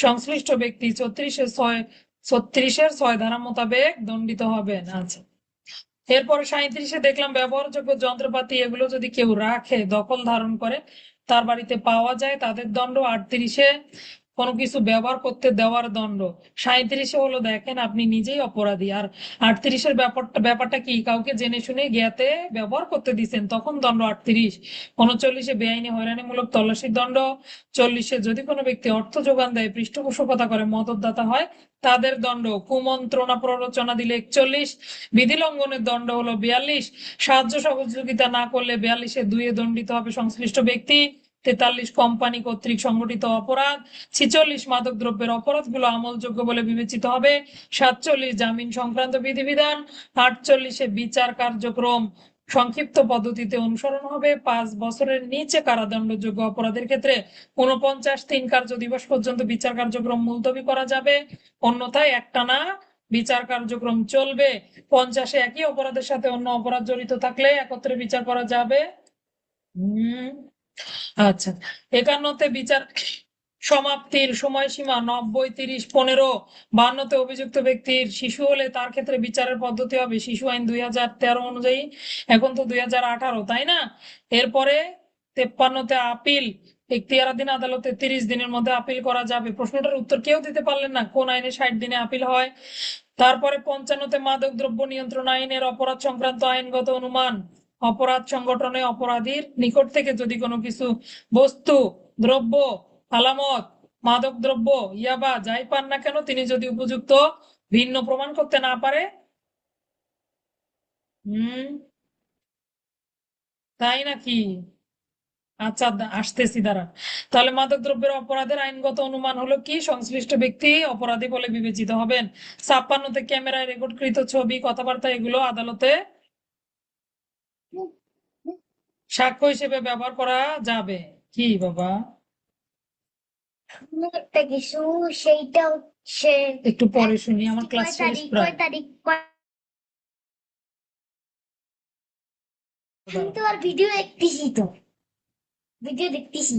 Speaker 1: সংশ্লিষ্ট ব্যক্তি 36-এর 6 ধারা মোতাবেক দণ্ডিত হবেন। আচ্ছা, এরপরে 37-এ দেখলাম ব্যবহারযোগ্য যন্ত্রপাতি এগুলো যদি কেউ রাখে, দখল ধারণ করে, তার বাড়িতে পাওয়া যায়, তাদের দণ্ড। 38-এ কোনো কিছু ব্যবহার করতে দেওয়ার দণ্ড। 37-এ হলো দেখেন আপনি নিজেই অপরাধী। আর 38-এর ব্যাপারটা কি, কাউকে জেনে শুনে জ্ঞাতে ব্যবহার করতে দিচ্ছেন তখন দণ্ড 38। 39-এ বেআইনি হয়রানিমূলক তল্লাশির দণ্ড। 40-এ যদি কোনো ব্যক্তি অর্থ যোগান দেয়, পৃষ্ঠপোষকতা করে, মদতদাতা হয়, তাদের দণ্ড। কুমন্ত্রণা প্ররোচনা দিলে 41, বিধি লঙ্ঘনের দণ্ড হলো 42, সাহায্য সহযোগিতা না করলে 42-এর 2-এ দণ্ডিত হবে সংশ্লিষ্ট ব্যক্তি। 43, কোম্পানি কর্তৃক সংগঠিত অপরাধ। 46, মাদক দ্রব্যের অপরাধগুলো আমলযোগ্য বলে বিবেচিত হবে। 47, জামিন সংক্রান্ত বিধিবিধান। 48-এ বিচার কার্যক্রম সংক্ষিপ্ত পদ্ধতিতে অনুসরণ হবে। 5 বছরের নিচে কারাদণ্ডযোগ্য অপরাধের ক্ষেত্রে 49, 3 কার্য দিবস পর্যন্ত বিচার কার্যক্রম মুলতবি করা যাবে, অন্যথায় একটানা বিচার কার্যক্রম চলবে। 50-এ একই অপরাধের সাথে অন্য অপরাধ জড়িত থাকলে একত্রে বিচার করা যাবে। আচ্ছা, 51-তে বিচার সমাপ্তির সময়সীমা 90, 30, 15। 52-তে অভিযুক্ত ব্যক্তির শিশু হলে তার ক্ষেত্রে বিচারের পদ্ধতি হবে শিশু আইন 2013 অনুযায়ী, এখন তো 2018, তাই না? এরপরে 53-তে আপিল, এখতিয়ারাধীন আদালতে 30 দিনের মধ্যে আপিল করা যাবে। প্রশ্নটার উত্তর কেউ দিতে পারলেন না, কোন আইনে 60 দিনে আপিল হয়? তারপরে 55-তে মাদক দ্রব্য নিয়ন্ত্রণ আইনের অপরাধ সংক্রান্ত আইনগত অনুমান। অপরাধ সংগঠনে অপরাধীর নিকট থেকে যদি কোনো কিছু বস্তু, দ্রব্য, আলামত, মাদক দ্রব্য, ইয়াবা যাই পান না কেন, তিনি যদি উপযুক্ত ভিন্ন প্রমাণ করতে না পারে, তাই নাকি? আচ্ছা, আসতেছি দাঁড়া। তাহলে মাদক দ্রব্যের অপরাধের আইনগত অনুমান হলো কি, সংশ্লিষ্ট ব্যক্তি অপরাধী বলে বিবেচিত হবেন। 56-তে ক্যামেরায় রেকর্ডকৃত ছবি, কথাবার্তা এগুলো আদালতে সাক্ষ্য হিসেবে ব্যবহার করা যাবে। কি বাবা,
Speaker 2: একটা কিছু, সেইটা হচ্ছে
Speaker 1: একটু পরে শুনি, আমার ক্লাস শেষ
Speaker 2: তারিখ,
Speaker 1: প্রায়।
Speaker 2: তারিখ, আমি তো আর ভিডিও দেখতেছি, তো ভিডিও দেখতেছি।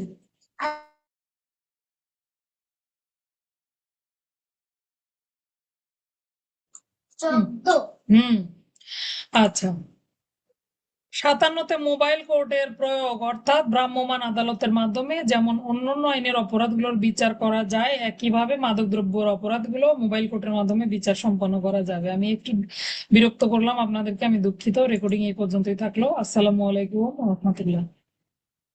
Speaker 2: 14।
Speaker 1: আচ্ছা, 57-তে মোবাইল কোর্টের প্রয়োগ, অর্থাৎ ভ্রাম্যমাণ আদালতের মাধ্যমে যেমন অন্যান্য আইনের অপরাধগুলোর বিচার করা যায়, একইভাবে মাদকদ্রব্যের অপরাধগুলো মোবাইল কোর্টের মাধ্যমে বিচার সম্পন্ন করা যাবে। আমি একটু বিরক্ত করলাম আপনাদেরকে, আমি দুঃখিত। রেকর্ডিং এই পর্যন্তই থাকলো। আসসালামু আলাইকুম ওয়া রাহমাতুল্লাহ।